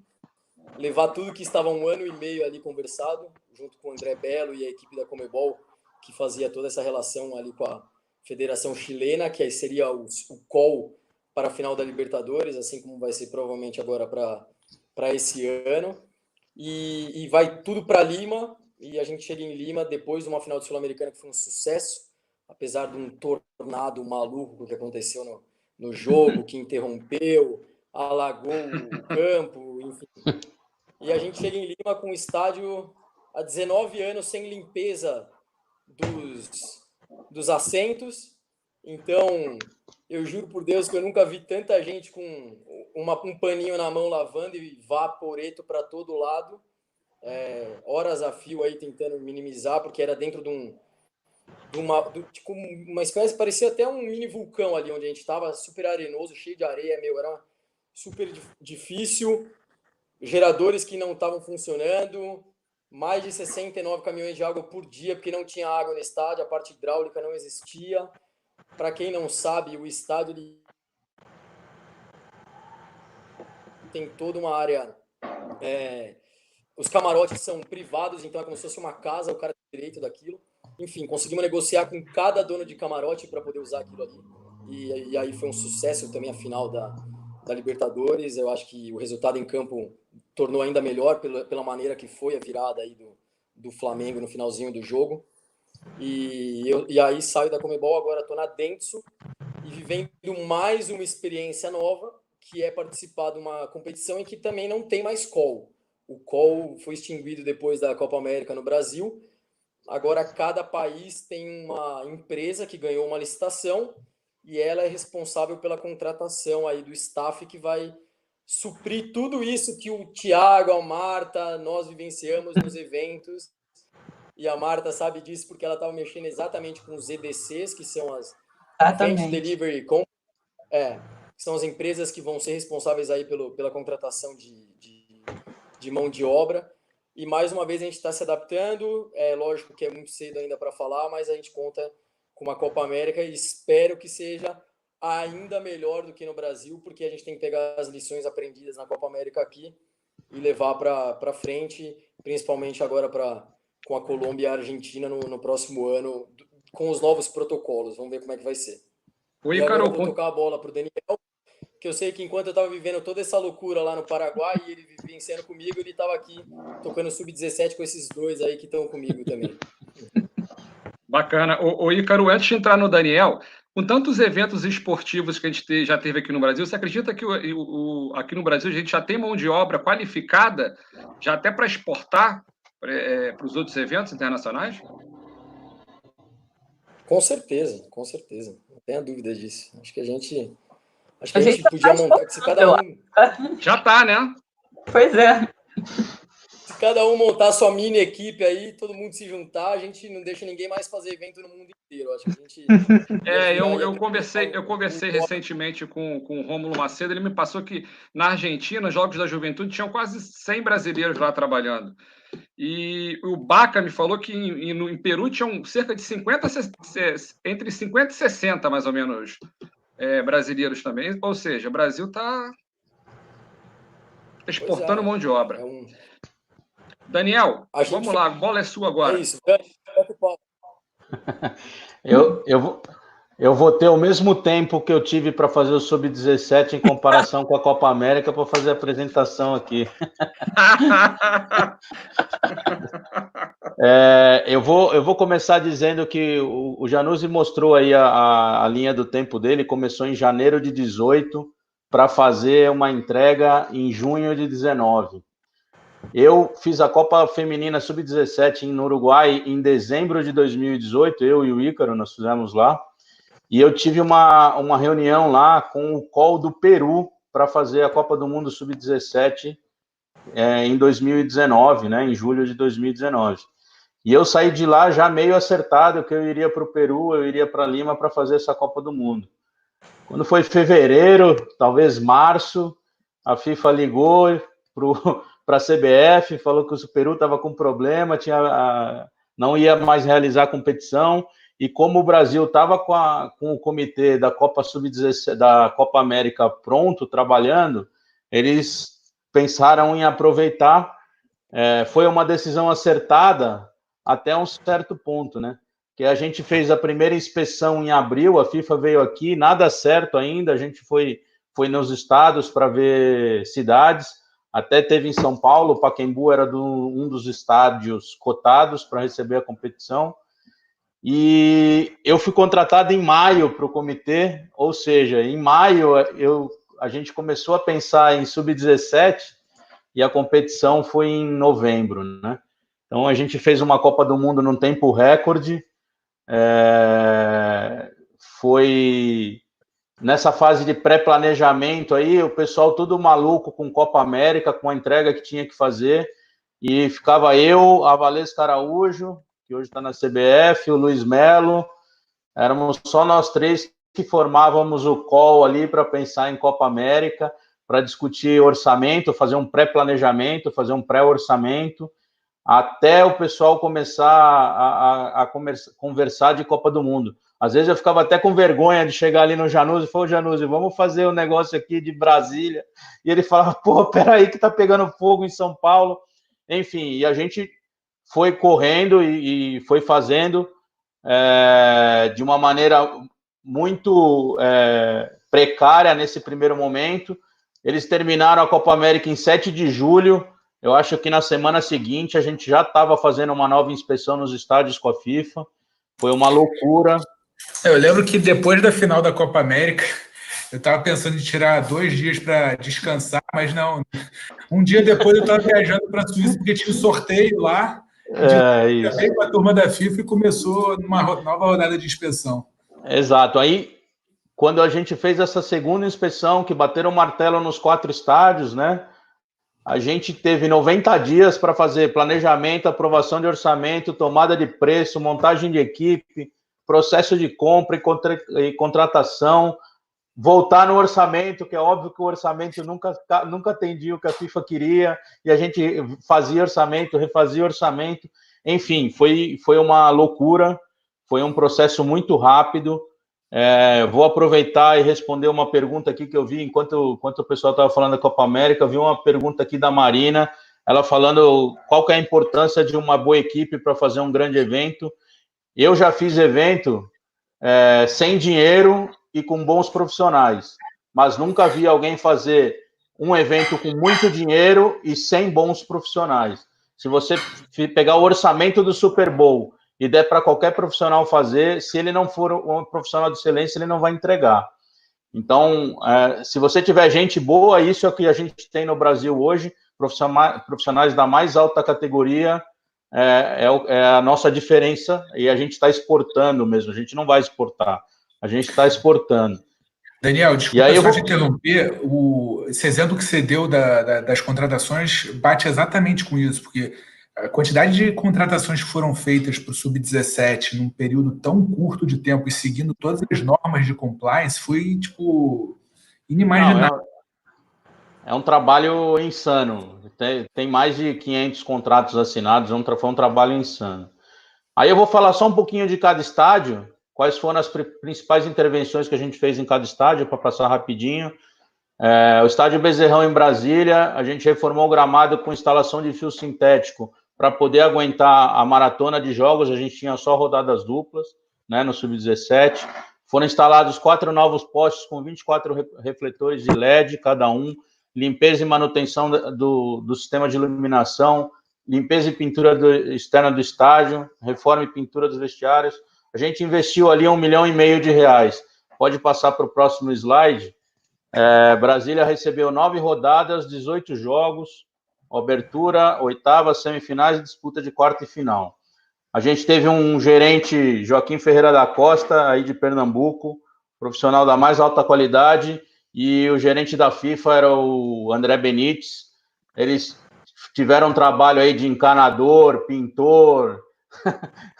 levar tudo que estava 1 ano e meio ali conversado, junto com o André Belo e a equipe da Conmebol, que fazia toda essa relação ali com a Federação Chilena, que aí seria o call para a final da Libertadores, assim como vai ser provavelmente agora para esse ano. E vai tudo para Lima, e a gente chega em Lima depois de uma final de Sul-Americana que foi um sucesso, apesar de um tornado maluco que aconteceu no jogo, que interrompeu, alagou o campo, enfim. E a gente chega em Lima com o estádio há 19 anos sem limpeza dos assentos. Então, eu juro por Deus que eu nunca vi tanta gente com um paninho na mão lavando e vaporeto para todo lado. Horas a fio aí tentando minimizar, porque era dentro de uma espécie, parecia até um mini vulcão ali onde a gente estava, super arenoso, cheio de areia, era super difícil. Geradores que não estavam funcionando, mais de 69 caminhões de água por dia, porque não tinha água no estádio, a parte hidráulica não existia. Para quem não sabe, o estádio tem toda uma área... os camarotes são privados, então é como se fosse uma casa, o cara tem direito daquilo. Enfim, conseguimos negociar com cada dono de camarote para poder usar aquilo ali. E aí foi um sucesso também a final da Libertadores. Eu acho que o resultado em campo tornou ainda melhor pela maneira que foi a virada aí do Flamengo no finalzinho do jogo. E aí saio da Conmebol, agora estou na Dentsu e vivendo mais uma experiência nova, que é participar de uma competição em que também não tem mais call. O call foi extinguido depois da Copa América no Brasil. Agora cada país tem uma empresa que ganhou uma licitação e ela é responsável pela contratação aí do staff que vai suprir tudo isso que o Thiago, a Marta, nós vivenciamos nos eventos. E a Marta sabe disso porque ela estava mexendo exatamente com os EDCs, que são as Event Delivery Company, que são as empresas que vão ser responsáveis aí pela contratação de mão de obra. E mais uma vez a gente está se adaptando. É lógico que é muito cedo ainda para falar, mas a gente conta com uma Copa América e espero que seja ainda melhor do que no Brasil, porque a gente tem que pegar as lições aprendidas na Copa América aqui e levar para frente, principalmente agora com a Colômbia e a Argentina no próximo ano, com os novos protocolos. Vamos ver como é que vai ser. Oi, e agora Carol, eu vou tocar a bola para o Daniel, que eu sei que enquanto eu estava vivendo toda essa loucura lá no Paraguai e ele vivenciando comigo, ele estava aqui tocando Sub-17 com esses dois aí que estão comigo também. Bacana. Ô, Ícaro, antes de entrar no Daniel, com tantos eventos esportivos que a gente já teve aqui no Brasil, você acredita que aqui no Brasil a gente já tem mão de obra qualificada, já até para exportar para os outros eventos internacionais? Com certeza. Não tenha dúvida disso. Acho que a gente podia montar, que se cada um... Já tá, né? Pois é. Se cada um montar sua mini equipe aí, todo mundo se juntar, a gente não deixa ninguém mais fazer evento no mundo inteiro. Acho que a gente... Eu conversei recentemente com o Rômulo Macedo, ele me passou que na Argentina, Jogos da Juventude, tinham quase 100 brasileiros lá trabalhando. E o Baca me falou que em Peru tinham cerca de 50, entre 50 e 60, mais ou menos, brasileiros também. Ou seja, o Brasil está exportando mão de obra. Daniel, vamos lá, a bola é sua agora. É isso. Eu vou ter o mesmo tempo que eu tive para fazer o Sub-17 em comparação com a Copa América para fazer a apresentação aqui. Eu vou começar dizendo que o Januzzi mostrou aí a linha do tempo dele, começou em janeiro de 18 para fazer uma entrega em junho de 19. Eu fiz a Copa Feminina Sub-17 no Uruguai em dezembro de 2018, eu e o Ícaro, nós fizemos lá. E eu tive uma reunião lá com o COL do Peru para fazer a Copa do Mundo Sub-17 em 2019, né, em julho de 2019. E eu saí de lá já meio acertado que eu iria para o Peru, eu iria para Lima para fazer essa Copa do Mundo. Quando foi fevereiro, talvez março, a FIFA ligou para a CBF, falou que o Peru estava com problema, não ia mais realizar a competição. E como o Brasil estava com o comitê da Copa Sub-17, da Copa América pronto, trabalhando, eles pensaram em aproveitar. Foi uma decisão acertada até um certo ponto, né? Que a gente fez a primeira inspeção em abril, a FIFA veio aqui, nada certo ainda, a gente foi nos estados para ver cidades, até teve em São Paulo, Pacaembu era um dos estádios cotados para receber a competição. E eu fui contratado em maio para o comitê, ou seja, em maio a gente começou a pensar em Sub-17 e a competição foi em novembro, né? Então a gente fez uma Copa do Mundo num tempo recorde, foi nessa fase de pré-planejamento aí, o pessoal todo maluco com Copa América, com a entrega que tinha que fazer, e ficava eu, a Valesca Araújo, que hoje está na CBF, o Luiz Melo, éramos só nós três que formávamos o call ali para pensar em Copa América, para discutir orçamento, fazer um pré-planejamento, fazer um pré-orçamento, até o pessoal começar a conversar de Copa do Mundo. Às vezes eu ficava até com vergonha de chegar ali no Januzzi e falar, Januzzi, vamos fazer um negócio aqui de Brasília. E ele falava, pô, peraí que tá pegando fogo em São Paulo. Enfim, e a gente foi correndo e foi fazendo de uma maneira muito precária nesse primeiro momento. Eles terminaram a Copa América em 7 de julho. Eu acho que na semana seguinte a gente já estava fazendo uma nova inspeção nos estádios com a FIFA. Foi uma loucura. Eu lembro que depois da final da Copa América, eu estava pensando em tirar 2 dias para descansar, mas não. Um dia depois eu estava viajando para a Suíça porque tinha um sorteio lá. Isso. Veio com a turma da FIFA e começou uma nova rodada de inspeção. Exato. Aí, quando a gente fez essa segunda inspeção, que bateram o martelo nos 4 estádios, né? A gente teve 90 dias para fazer planejamento, aprovação de orçamento, tomada de preço, montagem de equipe, processo de compra e contratação, voltar no orçamento, que é óbvio que o orçamento nunca atendia o que a FIFA queria, e a gente fazia orçamento, refazia orçamento, enfim, foi uma loucura, foi um processo muito rápido. Vou aproveitar e responder uma pergunta aqui que eu vi enquanto o pessoal estava falando da Copa América. Eu vi uma pergunta aqui da Marina, ela falando qual que é a importância de uma boa equipe para fazer um grande evento. Eu já fiz evento sem dinheiro e com bons profissionais, mas nunca vi alguém fazer um evento com muito dinheiro e sem bons profissionais. Se você pegar o orçamento do Super Bowl e der para qualquer profissional fazer, se ele não for um profissional de excelência, ele não vai entregar. Então, se você tiver gente boa, isso é o que a gente tem no Brasil hoje, profissionais da mais alta categoria, é a nossa diferença, e a gente está exportando mesmo, a gente não vai exportar, a gente está exportando. Daniel, desculpa só te interromper, esse exemplo que você deu das contratações bate exatamente com isso, porque a quantidade de contratações que foram feitas para o Sub-17 num período tão curto de tempo e seguindo todas as normas de compliance foi, tipo, inimaginável. É um trabalho insano. Tem mais de 500 contratos assinados, foi um trabalho insano. Aí eu vou falar só um pouquinho de cada estádio, quais foram as principais intervenções que a gente fez em cada estádio, para passar rapidinho. O estádio Bezerrão, em Brasília, a gente reformou o gramado com instalação de fio sintético para poder aguentar a maratona de jogos. A gente tinha só rodadas duplas, né, no Sub-17. Foram instalados 4 novos postes com 24 refletores de LED, cada um, limpeza e manutenção do sistema de iluminação, limpeza e pintura externa do estádio, reforma e pintura dos vestiários. A gente investiu ali R$1,5 milhão. Pode passar para o próximo slide. Brasília recebeu 9 rodadas, 18 jogos, abertura, oitavas, semifinais e disputa de quarta e final. A gente teve um gerente, Joaquim Ferreira da Costa, aí de Pernambuco, profissional da mais alta qualidade, e o gerente da FIFA era o André Benites. Eles tiveram um trabalho aí de encanador, pintor,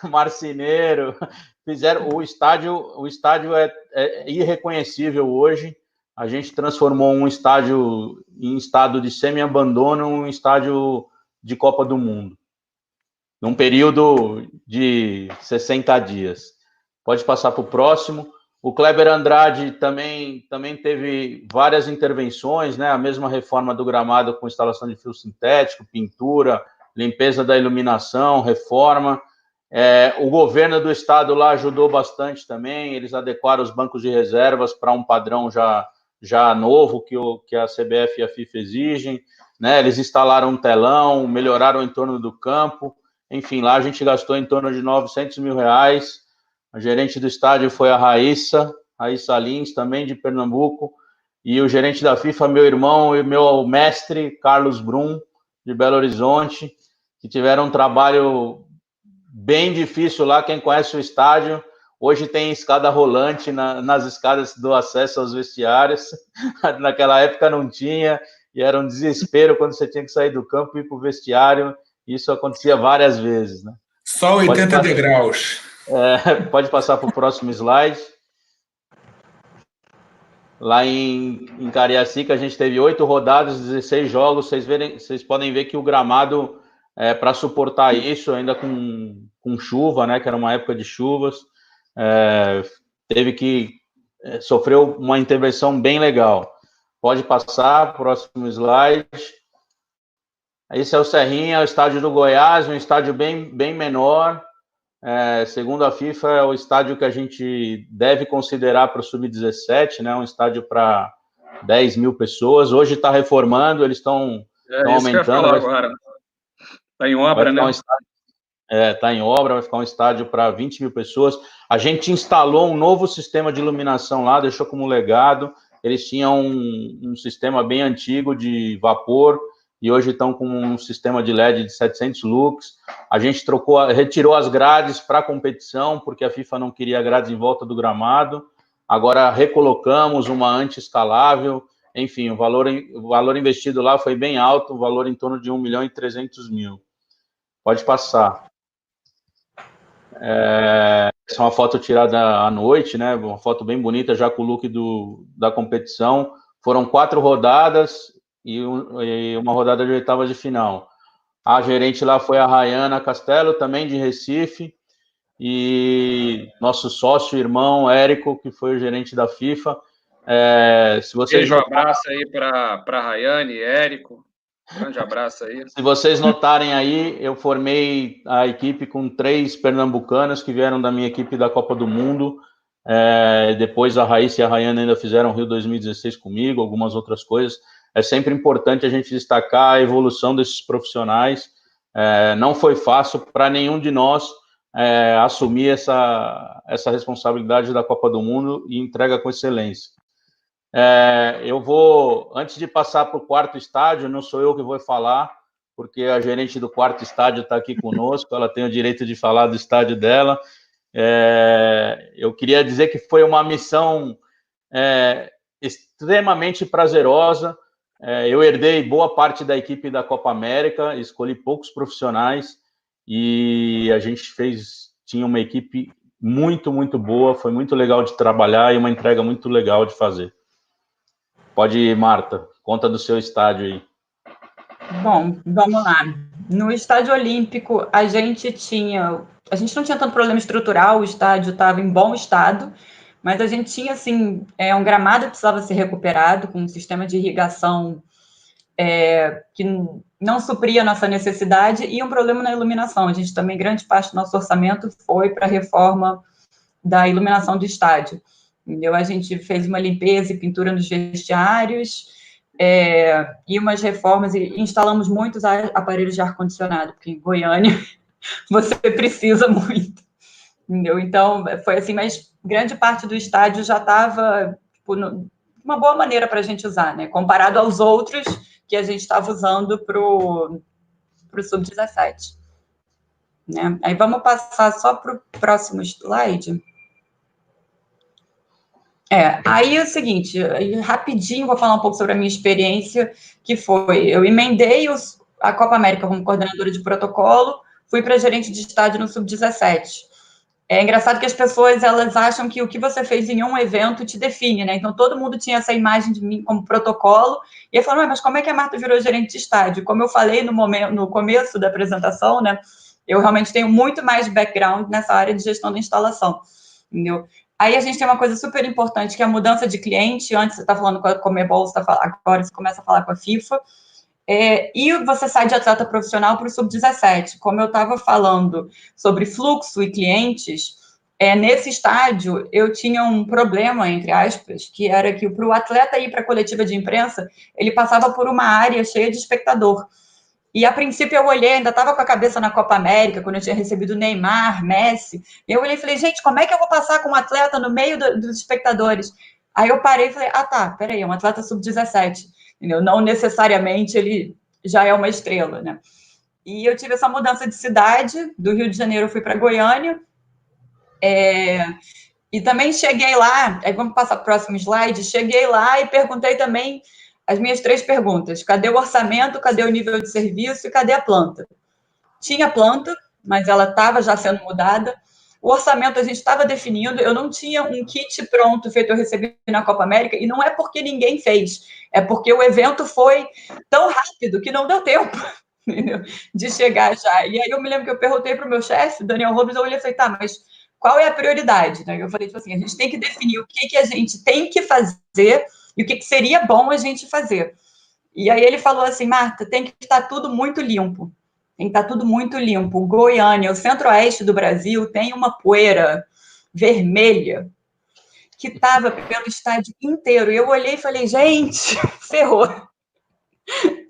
marceneiro, fizeram o estádio é irreconhecível hoje. A gente transformou um estádio em estado de semi-abandono em um estádio de Copa do Mundo, num período de 60 dias. Pode passar para o próximo. O Kleber Andrade também teve várias intervenções, né? A mesma reforma do gramado com instalação de fio sintético, pintura, limpeza da iluminação, reforma. O governo do estado lá ajudou bastante também. Eles adequaram os bancos de reservas para um padrão já novo que a CBF e a FIFA exigem, né? Eles instalaram um telão, melhoraram o entorno do campo. Enfim, lá a gente gastou em torno de R$900 mil. A gerente do estádio foi a Raíssa Lins, também de Pernambuco, e o gerente da FIFA, meu irmão e meu mestre, Carlos Brum, de Belo Horizonte, que tiveram um trabalho bem difícil lá. Quem conhece o estádio, hoje tem escada rolante nas escadas do acesso aos vestiários. Naquela época não tinha, e era um desespero quando você tinha que sair do campo e ir para o vestiário. Isso acontecia várias vezes, né? Só 80 degraus. Pode passar para o próximo slide. Lá em Cariacica, a gente teve 8 rodadas, 16 jogos. Vocês podem ver que o gramado, para suportar isso, ainda com chuva, né? Que era uma época de chuvas, sofreu uma intervenção bem legal. Pode passar, próximo slide. Esse é o Serrinha, o estádio do Goiás, um estádio bem menor. Segundo a FIFA, é o estádio que a gente deve considerar para o Sub-17, né? Um estádio para 10 mil pessoas. Hoje está reformando, eles estão aumentando. Que eu ia falar agora. Está em obra, né? Está em obra, vai ficar um estádio para 20 mil pessoas. A gente instalou um novo sistema de iluminação lá, deixou como legado. Eles tinham um sistema bem antigo de vapor, e hoje estão com um sistema de LED de 700 lux. A gente retirou as grades para a competição, porque a FIFA não queria grades em volta do gramado. Agora recolocamos uma anti-escalável. Enfim, o valor investido lá foi bem alto, o valor em torno de R$1.300.000. Pode passar. Essa é uma foto tirada à noite, né? Uma foto bem bonita, já com o look da competição. Foram 4 rodadas e uma rodada de oitavas de final. A gerente lá foi a Rayana Castelo, também de Recife, e nosso sócio, irmão, Érico, que foi o gerente da FIFA. Se vocês um abraço aí para a Rayane e Érico. Grande abraço aí. Se vocês notarem aí, eu formei a equipe com 3 pernambucanas que vieram da minha equipe da Copa do Mundo. Depois a Raíssa e a Rayana ainda fizeram Rio 2016 comigo, algumas outras coisas. É sempre importante a gente destacar a evolução desses profissionais. Não foi fácil para nenhum de nós assumir essa responsabilidade da Copa do Mundo e entrega com excelência. Eu vou, antes de passar para o 4º estádio, não sou eu que vou falar, porque a gerente do 4º estádio está aqui conosco, ela tem o direito de falar do estádio dela. Eu queria dizer que foi uma missão extremamente prazerosa. Eu herdei boa parte da equipe da Copa América, escolhi poucos profissionais e a gente tinha uma equipe muito, muito boa, foi muito legal de trabalhar e uma entrega muito legal de fazer. Pode ir, Marta, conta do seu estádio aí. Bom, vamos lá. No Estádio Olímpico, a gente não tinha tanto problema estrutural, o estádio estava em bom estado, mas a gente tinha, assim, um gramado que precisava ser recuperado, com um sistema de irrigação que não supria a nossa necessidade, e um problema na iluminação. A gente também, grande parte do nosso orçamento foi para a reforma da iluminação do estádio. entendeu? A gente fez uma limpeza e pintura nos vestiários, e umas reformas, e instalamos muitos aparelhos de ar-condicionado, porque em Goiânia você precisa muito, entendeu? Então, foi assim, mas grande parte do estádio já estava, tipo, uma boa maneira para a gente usar, né? Comparado aos outros que a gente estava usando para o Sub-17. Né? Aí vamos passar só para o próximo slide. Aí é o seguinte, rapidinho vou falar um pouco sobre a minha experiência, que foi, eu emendei a Copa América como coordenadora de protocolo, fui para gerente de estádio no Sub-17. É engraçado que as pessoas, elas acham que o que você fez em um evento te define, né? Então, todo mundo tinha essa imagem de mim como protocolo, e aí falaram, mas como é que a Marta virou gerente de estádio? Como eu falei no começo da apresentação, né? Eu realmente tenho muito mais background nessa área de gestão da instalação, entendeu? Aí a gente tem uma coisa super importante, que é a mudança de cliente. Antes você está falando com a Conmebol, agora você começa a falar com a FIFA. E você sai de atleta profissional para o Sub-17. Como eu estava falando sobre fluxo e clientes, nesse estádio eu tinha um problema, entre aspas, que era que para o atleta ir para a coletiva de imprensa, ele passava por uma área cheia de espectador. E, a princípio, eu olhei, ainda estava com a cabeça na Copa América, quando eu tinha recebido Neymar, Messi. E eu olhei e falei, gente, como é que eu vou passar com um atleta no meio dos espectadores? Aí eu parei e falei, tá, peraí, é um atleta sub-17. Entendeu? Não necessariamente ele já é uma estrela, né? E eu tive essa mudança de cidade, do Rio de Janeiro eu fui para Goiânia, e também cheguei lá, aí vamos passar para o próximo slide, cheguei lá e perguntei também as minhas 3 perguntas: cadê o orçamento, cadê o nível de serviço e cadê a planta? Tinha planta, mas ela estava já sendo mudada. O orçamento a gente estava definindo, eu não tinha um kit pronto feito, eu recebi na Copa América, e não é porque ninguém fez, é porque o evento foi tão rápido que não deu tempo, entendeu? De chegar já. E aí eu me lembro que eu perguntei para o meu chefe, Daniel Robles, eu olhei e falei, tá, mas qual é a prioridade? Né? Eu falei, tipo assim, a gente tem que definir o que a gente tem que fazer e o que seria bom a gente fazer. E aí ele falou assim, Marta, tem que estar tudo muito limpo. Tem que estar tudo muito limpo. Goiânia, o centro-oeste do Brasil, tem uma poeira vermelha que estava pelo estádio inteiro. E eu olhei e falei, gente, ferrou.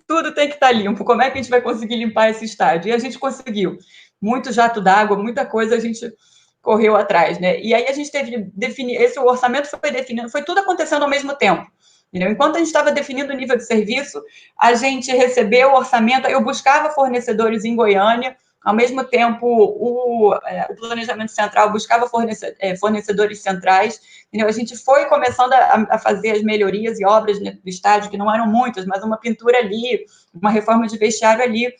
Tudo tem que estar limpo. Como é que a gente vai conseguir limpar esse estádio? E a gente conseguiu. Muito jato d'água, muita coisa a gente correu atrás, né? E aí a gente teve que definir, esse orçamento foi definido, foi tudo acontecendo ao mesmo tempo. Entendeu? Enquanto a gente estava definindo o nível de serviço, a gente recebeu o orçamento, eu buscava fornecedores em Goiânia, ao mesmo tempo o planejamento central buscava fornecedores centrais, entendeu? A gente foi começando a fazer as melhorias e obras do estádio, que não eram muitas, mas uma pintura ali, uma reforma de vestiário ali.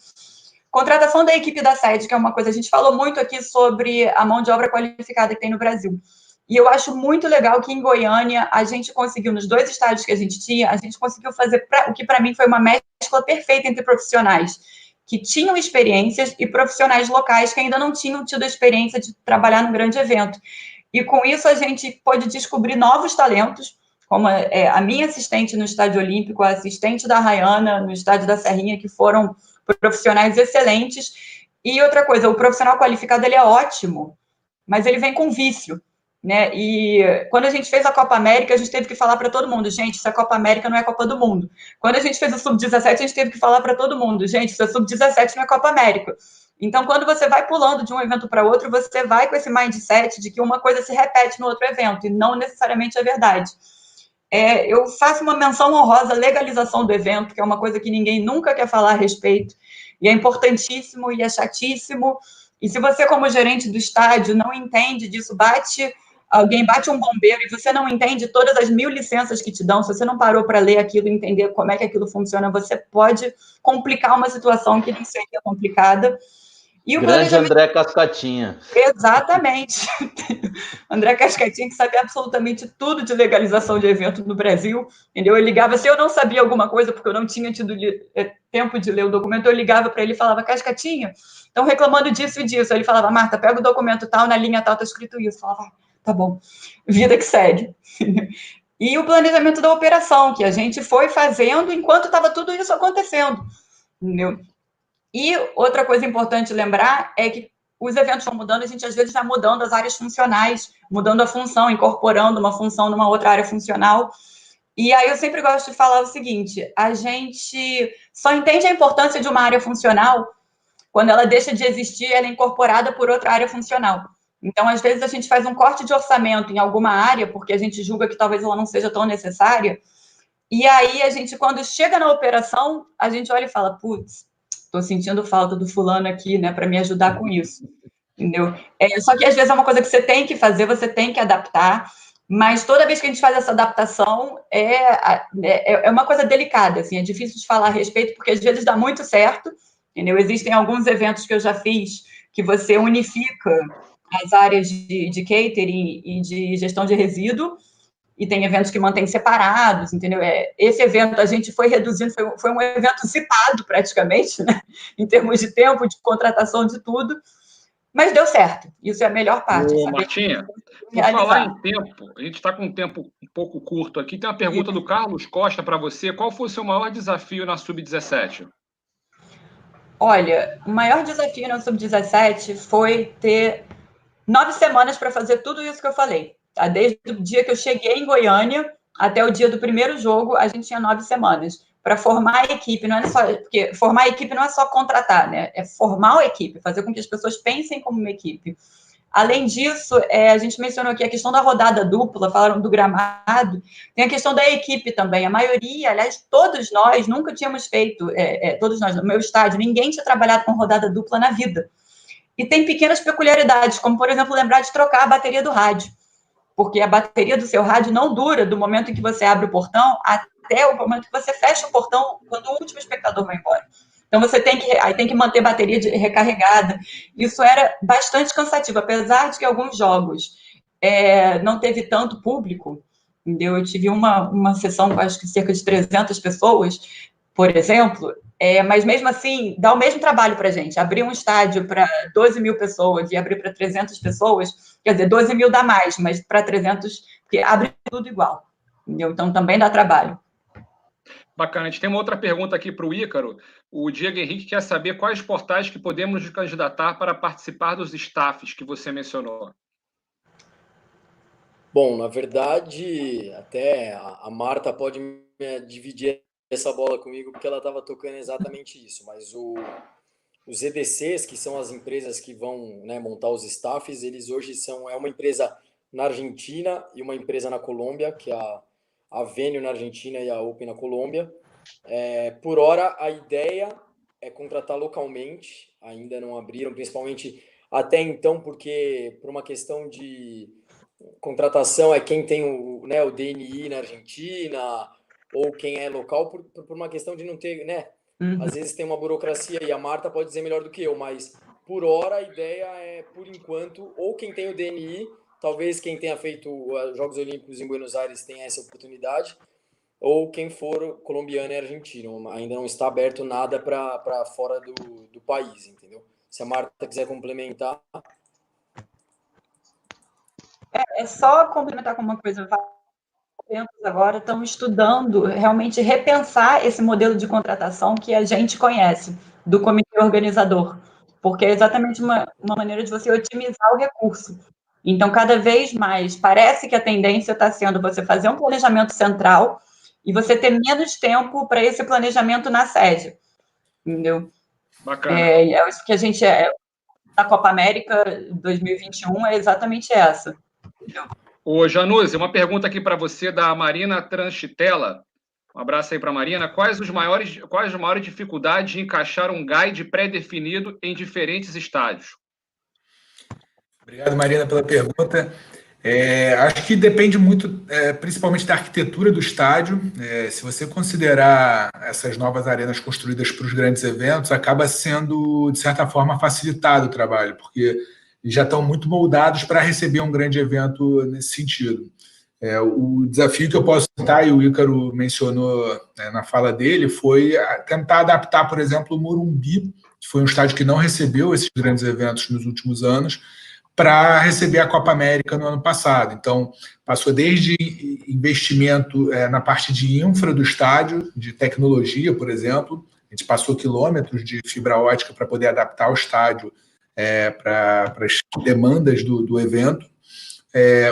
Contratação da equipe da sede, que é uma coisa, a gente falou muito aqui sobre a mão de obra qualificada que tem no Brasil. E eu acho muito legal que em Goiânia a gente conseguiu, nos 2 estádios que a gente tinha, a gente conseguiu fazer o que para mim foi uma mescla perfeita entre profissionais que tinham experiências e profissionais locais que ainda não tinham tido a experiência de trabalhar num grande evento. E com isso a gente pôde descobrir novos talentos, como a minha assistente no Estádio Olímpico, a assistente da Rayana no Estádio da Serrinha, que foram profissionais excelentes. E outra coisa, o profissional qualificado ele é ótimo, mas ele vem com vício. Né? E quando a gente fez a Copa América, a gente teve que falar para todo mundo, gente, isso é Copa América, não é Copa do Mundo. Quando a gente fez o Sub-17, a gente teve que falar para todo mundo, gente, isso é Sub-17, não é Copa América. Então, quando você vai pulando de um evento para outro, você vai com esse mindset de que uma coisa se repete no outro evento, e não necessariamente é verdade. Eu faço uma menção honrosa à legalização do evento, que é uma coisa que ninguém nunca quer falar a respeito, e é importantíssimo e é chatíssimo. E se você, como gerente do estádio, não entende disso, alguém bate um bombeiro e você não entende todas as 1000 licenças que te dão, se você não parou para ler aquilo e entender como é que aquilo funciona, você pode complicar uma situação que não seria complicada. E o grande André Cascatinha. Exatamente. André Cascatinha, que sabe absolutamente tudo de legalização de evento no Brasil, entendeu? Eu ligava, se eu não sabia alguma coisa, porque eu não tinha tido tempo de ler o documento, eu ligava para ele e falava, Cascatinha, estão reclamando disso e disso. Aí ele falava, Marta, pega o documento tal, na linha tal está escrito isso. Eu falava, tá bom, vida que segue. E o planejamento da operação, que a gente foi fazendo enquanto estava tudo isso acontecendo, entendeu? E outra coisa importante lembrar é que os eventos vão mudando, a gente às vezes vai mudando as áreas funcionais, mudando a função, incorporando uma função numa outra área funcional. E aí eu sempre gosto de falar o seguinte, a gente só entende a importância de uma área funcional quando ela deixa de existir, ela é incorporada por outra área funcional. Então, às vezes, a gente faz um corte de orçamento em alguma área, porque a gente julga que talvez ela não seja tão necessária, e aí a gente, quando chega na operação, a gente olha e fala, putz, estou sentindo falta do fulano aqui, né, para me ajudar com isso, entendeu? Só que, às vezes, é uma coisa que você tem que fazer, você tem que adaptar, mas toda vez que a gente faz essa adaptação, é uma coisa delicada, assim, é difícil de falar a respeito, porque às vezes dá muito certo, entendeu? Existem alguns eventos que eu já fiz que você unifica as áreas de catering e de gestão de resíduo, e tem eventos que mantêm separados, entendeu? Esse evento a gente foi reduzindo, foi um evento zipado praticamente, né? Em termos de tempo, de contratação, de tudo, mas deu certo. Isso é a melhor parte. Ô, Martinha, por falar em tempo, a gente está com um tempo um pouco curto aqui, tem uma pergunta do Carlos Costa para você. Qual foi o seu maior desafio na Sub-17? Olha, o maior desafio na Sub-17 foi ter 9 semanas para fazer tudo isso que eu falei. Tá? Desde o dia que eu cheguei em Goiânia até o dia do primeiro jogo, a gente tinha 9 semanas para formar a equipe. Não é só, porque formar a equipe não é só contratar, né? É formar a equipe, fazer com que as pessoas pensem como uma equipe. Além disso, a gente mencionou aqui a questão da rodada dupla, falaram do gramado, tem a questão da equipe também. A maioria, aliás, todos nós nunca tínhamos feito, todos nós, no meu estádio, ninguém tinha trabalhado com rodada dupla na vida. E tem pequenas peculiaridades, como, por exemplo, lembrar de trocar a bateria do rádio, porque a bateria do seu rádio não dura do momento em que você abre o portão até o momento que você fecha o portão, quando o último espectador vai embora. Então, você tem que manter a bateria recarregada. Isso era bastante cansativo, apesar de que alguns jogos não teve tanto público, entendeu? Eu tive uma sessão com acho que cerca de 300 pessoas, por exemplo, mas mesmo assim, dá o mesmo trabalho para a gente. Abrir um estádio para 12 mil pessoas e abrir para 300 pessoas, quer dizer, 12 mil dá mais, mas para 300, porque abre tudo igual, entendeu? Então, também dá trabalho. Bacana. A gente tem uma outra pergunta aqui para o Ícaro. O Diego Henrique quer saber quais portais que podemos nos candidatar para participar dos staffs que você mencionou. Bom, na verdade, até a Marta pode dividir essa bola comigo, porque ela estava tocando exatamente isso. Mas os EDCs, que são as empresas que vão, né, montar os staffs, eles hoje é uma empresa na Argentina e uma empresa na Colômbia, que é a Venue na Argentina e a Open na Colômbia. Por hora, a ideia é contratar localmente, ainda não abriram, principalmente até então, porque por uma questão de contratação quem tem o DNI na Argentina ou quem é local, por uma questão de não ter, né? Às vezes tem uma burocracia e a Marta pode dizer melhor do que eu, mas por hora a ideia por enquanto, ou quem tem o DNI, talvez quem tenha feito os Jogos Olímpicos em Buenos Aires tenha essa oportunidade, ou quem for colombiano e argentino. Ainda não está aberto nada para fora do país, entendeu? Se a Marta quiser complementar. É só complementar com uma coisa. Agora estão estudando realmente repensar esse modelo de contratação que a gente conhece, do comitê organizador, porque é exatamente uma maneira de você otimizar o recurso. Então, cada vez mais, parece que a tendência está sendo você fazer um planejamento central e você ter menos tempo para esse planejamento na sede, entendeu? Bacana. É isso que a gente na Copa América 2021 é exatamente essa. Entendeu? Ô, Januse, uma pergunta aqui para você da Marina Tranchitella. Um abraço aí para a Marina. Quais as maiores dificuldades de encaixar um guide pré-definido em diferentes estádios? Obrigado, Marina, pela pergunta. Acho que depende muito, principalmente da arquitetura do estádio. Se você considerar essas novas arenas construídas para os grandes eventos, acaba sendo, de certa forma, facilitado o trabalho, porque já estão muito moldados para receber um grande evento nesse sentido. O desafio que eu posso citar, e o Ícaro mencionou na fala dele, foi tentar adaptar, por exemplo, o Morumbi, que foi um estádio que não recebeu esses grandes eventos nos últimos anos, para receber a Copa América no ano passado. Então, passou desde investimento na parte de infra do estádio, de tecnologia, por exemplo. A gente passou quilômetros de fibra ótica para poder adaptar o estádio para as demandas do evento.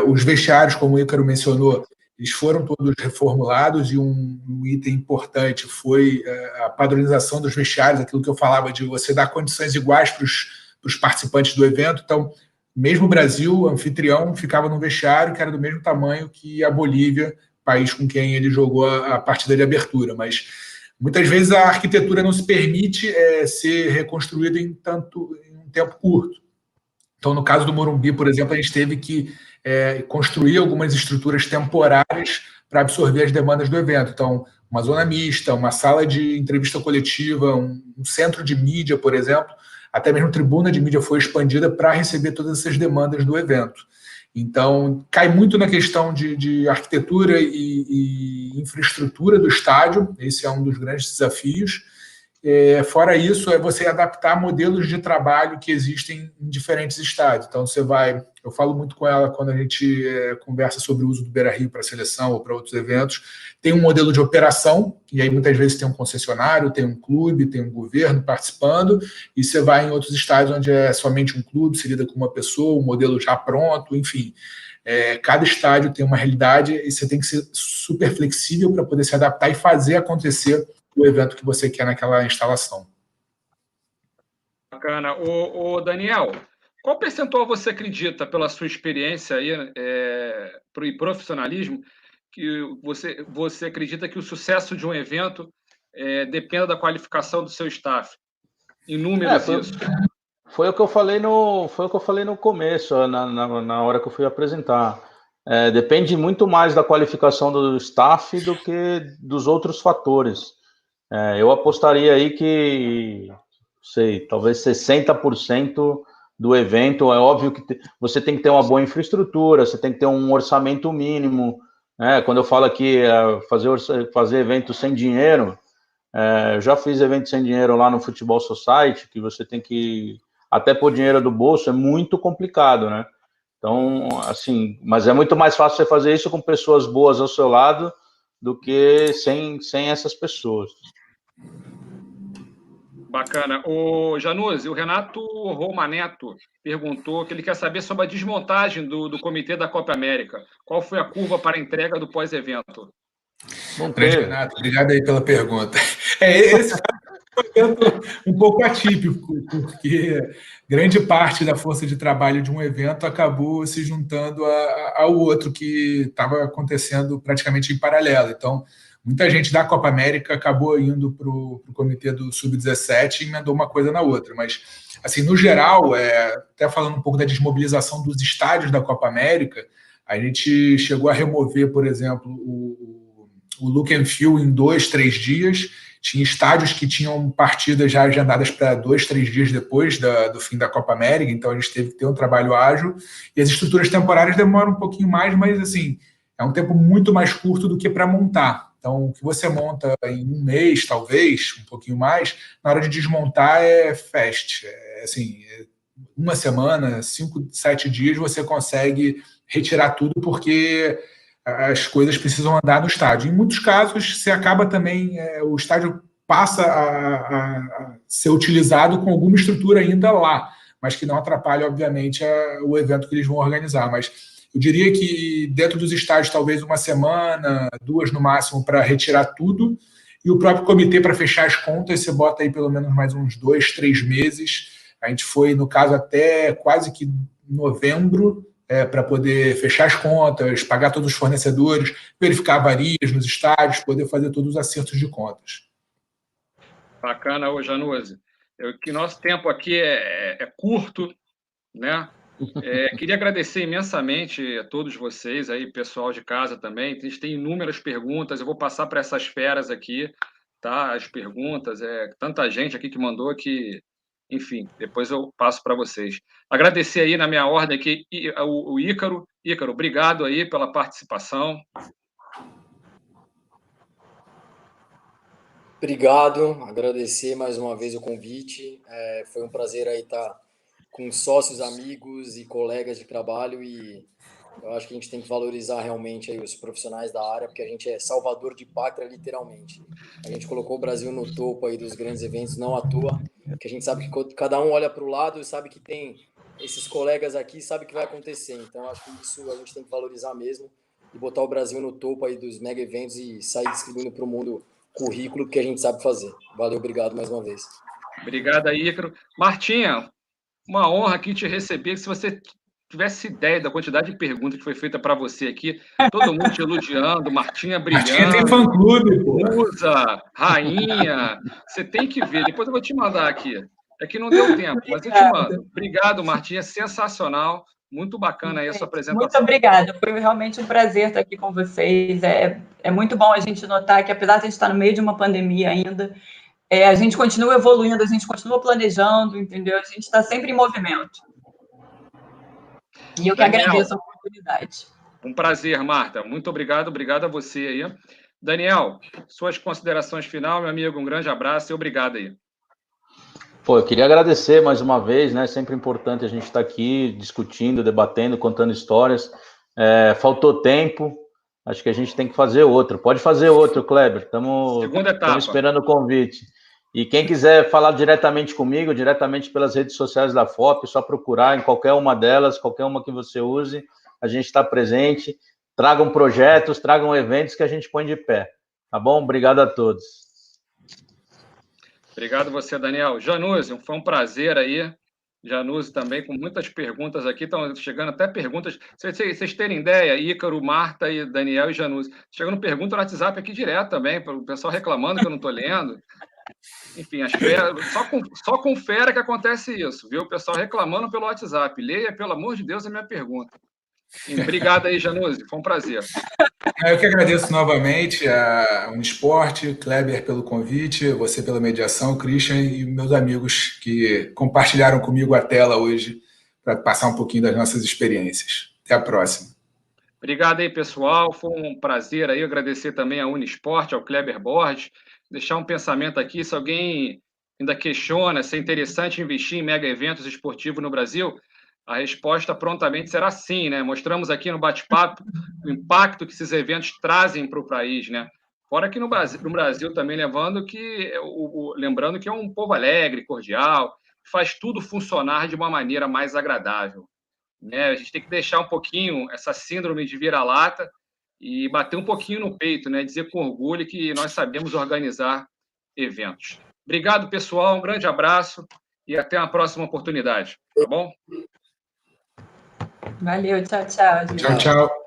Os vestiários, como o Ícaro mencionou, eles foram todos reformulados e um item importante foi a padronização dos vestiários, aquilo que eu falava de você dar condições iguais para os participantes do evento. Então, mesmo o Brasil, anfitrião, ficava num vestiário que era do mesmo tamanho que a Bolívia, país com quem ele jogou a partida de abertura. Mas muitas vezes a arquitetura não se permite ser reconstruída em um tempo curto. Então, no caso do Morumbi, por exemplo, a gente teve que construir algumas estruturas temporárias para absorver as demandas do evento. Então, uma zona mista, uma sala de entrevista coletiva, um centro de mídia, por exemplo, até mesmo tribuna de mídia foi expandida para receber todas essas demandas do evento. Então, cai muito na questão de arquitetura e infraestrutura do estádio, esse é um dos grandes desafios. Fora isso, é você adaptar modelos de trabalho que existem em diferentes estádios. Então, eu falo muito com ela quando a gente conversa sobre o uso do Beira-Rio para a seleção ou para outros eventos, tem um modelo de operação, e aí muitas vezes tem um concessionário, tem um clube, tem um governo participando, e você vai em outros estádios onde é somente um clube, se lida com uma pessoa, um modelo já pronto, enfim. Cada estádio tem uma realidade e você tem que ser super flexível para poder se adaptar e fazer acontecer o evento que você quer naquela instalação. Bacana. O Daniel, qual percentual você acredita, pela sua experiência aí, e profissionalismo, que você acredita que o sucesso de um evento dependa da qualificação do seu staff? Em números, isso. Foi o que eu falei no começo, na hora que eu fui apresentar. Depende muito mais da qualificação do staff do que dos outros fatores. Eu apostaria aí que, talvez 60% do evento. É óbvio que você tem que ter uma boa infraestrutura, você tem que ter um orçamento mínimo. Quando eu falo aqui fazer evento sem dinheiro, eu já fiz evento sem dinheiro lá no Futebol Society, que você tem que até pôr dinheiro do bolso, é muito complicado, né? Então, assim, mas é muito mais fácil você fazer isso com pessoas boas ao seu lado do que sem essas pessoas. Bacana. O Januzzi, o Renato Romaneto perguntou que ele quer saber sobre a desmontagem do comitê da Copa América. Qual foi a curva para a entrega do pós-evento? Grande Renato, obrigado aí pela pergunta. Esse foi um evento um pouco atípico, porque grande parte da força de trabalho de um evento acabou se juntando ao outro que estava acontecendo praticamente em paralelo. Então, muita gente da Copa América acabou indo para o comitê do Sub-17 e emendou uma coisa na outra. Mas, assim, no geral, até falando um pouco da desmobilização dos estádios da Copa América, a gente chegou a remover, por exemplo, o look and feel em 2, 3 dias. Tinha estádios que tinham partidas já agendadas para 2, 3 dias depois do fim da Copa América, então a gente teve que ter um trabalho ágil. E as estruturas temporárias demoram um pouquinho mais, mas assim, é um tempo muito mais curto do que para montar. Então, o que você monta em um mês, talvez, um pouquinho mais, na hora de desmontar é fast. Assim, uma semana, 5, 7 dias, você consegue retirar tudo, porque as coisas precisam andar no estádio. Em muitos casos, você acaba também, o estádio passa a ser utilizado com alguma estrutura ainda lá, mas que não atrapalha, obviamente, o evento que eles vão organizar. Mas eu diria que dentro dos estádios, talvez uma semana, 2 no máximo, para retirar tudo, e o próprio comitê para fechar as contas, você bota aí pelo menos mais uns 2, 3 meses. A gente foi, no caso, até quase que novembro, para poder fechar as contas, pagar todos os fornecedores, verificar avarias nos estádios, poder fazer todos os acertos de contas. Bacana, Januzzi. Que nosso tempo aqui é curto, né? Queria agradecer imensamente a todos vocês aí, pessoal de casa também. A gente tem inúmeras perguntas, eu vou passar para essas feras aqui, tá? As perguntas, tanta gente aqui que mandou que, enfim, depois eu passo para vocês. Agradecer aí na minha ordem aqui o Ícaro. Ícaro, obrigado aí pela participação. Obrigado, agradecer mais uma vez o convite. Foi um prazer aí estar com sócios, amigos e colegas de trabalho e Eu acho que a gente tem que valorizar realmente aí os profissionais da área, porque a gente é salvador de pátria, literalmente. A gente colocou o Brasil no topo aí dos grandes eventos, não à toa, que a gente sabe que cada um olha para o lado e sabe que tem esses colegas aqui, sabe que vai acontecer. Então, acho que isso a gente tem que valorizar mesmo e botar o Brasil no topo aí dos mega eventos e sair distribuindo para o mundo currículo que a gente sabe fazer. Valeu, obrigado mais uma vez. Obrigado aí, Ícaro. Martinha, uma honra aqui te receber. Se você tivesse ideia da quantidade de perguntas que foi feita para você aqui, todo mundo te elogiando, Martinha brilhando. Martinha tem fã-clube, pô. Musa, rainha. Você tem que ver. Depois eu vou te mandar aqui. É que não deu tempo, mas eu te mando. Obrigado, Martinha. Sensacional. Muito bacana aí a sua apresentação. Muito obrigada. Foi realmente um prazer estar aqui com vocês. É muito bom a gente notar que, apesar de a gente estar no meio de uma pandemia ainda, a gente continua evoluindo, a gente continua planejando, entendeu? A gente está sempre em movimento. E eu que agradeço a oportunidade. Um prazer, Marta. Muito obrigado. Obrigado a você aí. Daniel, suas considerações final, meu amigo. Um grande abraço e obrigado aí. Pô, eu queria agradecer mais uma vez, né? Sempre importante a gente estar aqui discutindo, debatendo, contando histórias. Faltou tempo, acho que a gente tem que fazer outro. Pode fazer outro, Kleber. Estamos esperando o convite. E quem quiser falar diretamente comigo, diretamente pelas redes sociais da FOP, é só procurar em qualquer uma delas, qualquer uma que você use, a gente está presente. Tragam projetos, tragam eventos que a gente põe de pé. Tá bom? Obrigado a todos. Obrigado você, Daniel. Januzzi, foi um prazer aí. Januzzi também, com muitas perguntas aqui. Estão chegando até perguntas. Vocês terem ideia, Ícaro, Marta, e Daniel e Januzzi. Chegando pergunta no WhatsApp aqui direto também, para o pessoal reclamando que eu não estou lendo. Enfim, só com fera que acontece isso, viu? O pessoal reclamando pelo WhatsApp. Leia, pelo amor de Deus, a minha pergunta. Obrigado aí, Januzzi. Foi um prazer. Eu que agradeço novamente a Unisport, Kleber pelo convite, você pela mediação, Christian e meus amigos que compartilharam comigo a tela hoje para passar um pouquinho das nossas experiências. Até a próxima. Obrigado aí, pessoal. Foi um prazer aí. Agradecer também a Unisport, ao Kleber Borges. Deixar um pensamento aqui, se alguém ainda questiona se é interessante investir em mega eventos esportivos no Brasil, a resposta prontamente será sim, né? Mostramos aqui no bate-papo o impacto que esses eventos trazem para o país, né? Fora que no Brasil também, lembrando que é um povo alegre, cordial, faz tudo funcionar de uma maneira mais agradável, né? A gente tem que deixar um pouquinho essa síndrome de vira-lata e bater um pouquinho no peito, né? Dizer com orgulho que nós sabemos organizar eventos. Obrigado, pessoal. Um grande abraço e até a próxima oportunidade. Tá bom? Valeu, tchau, tchau. Tchau, tchau.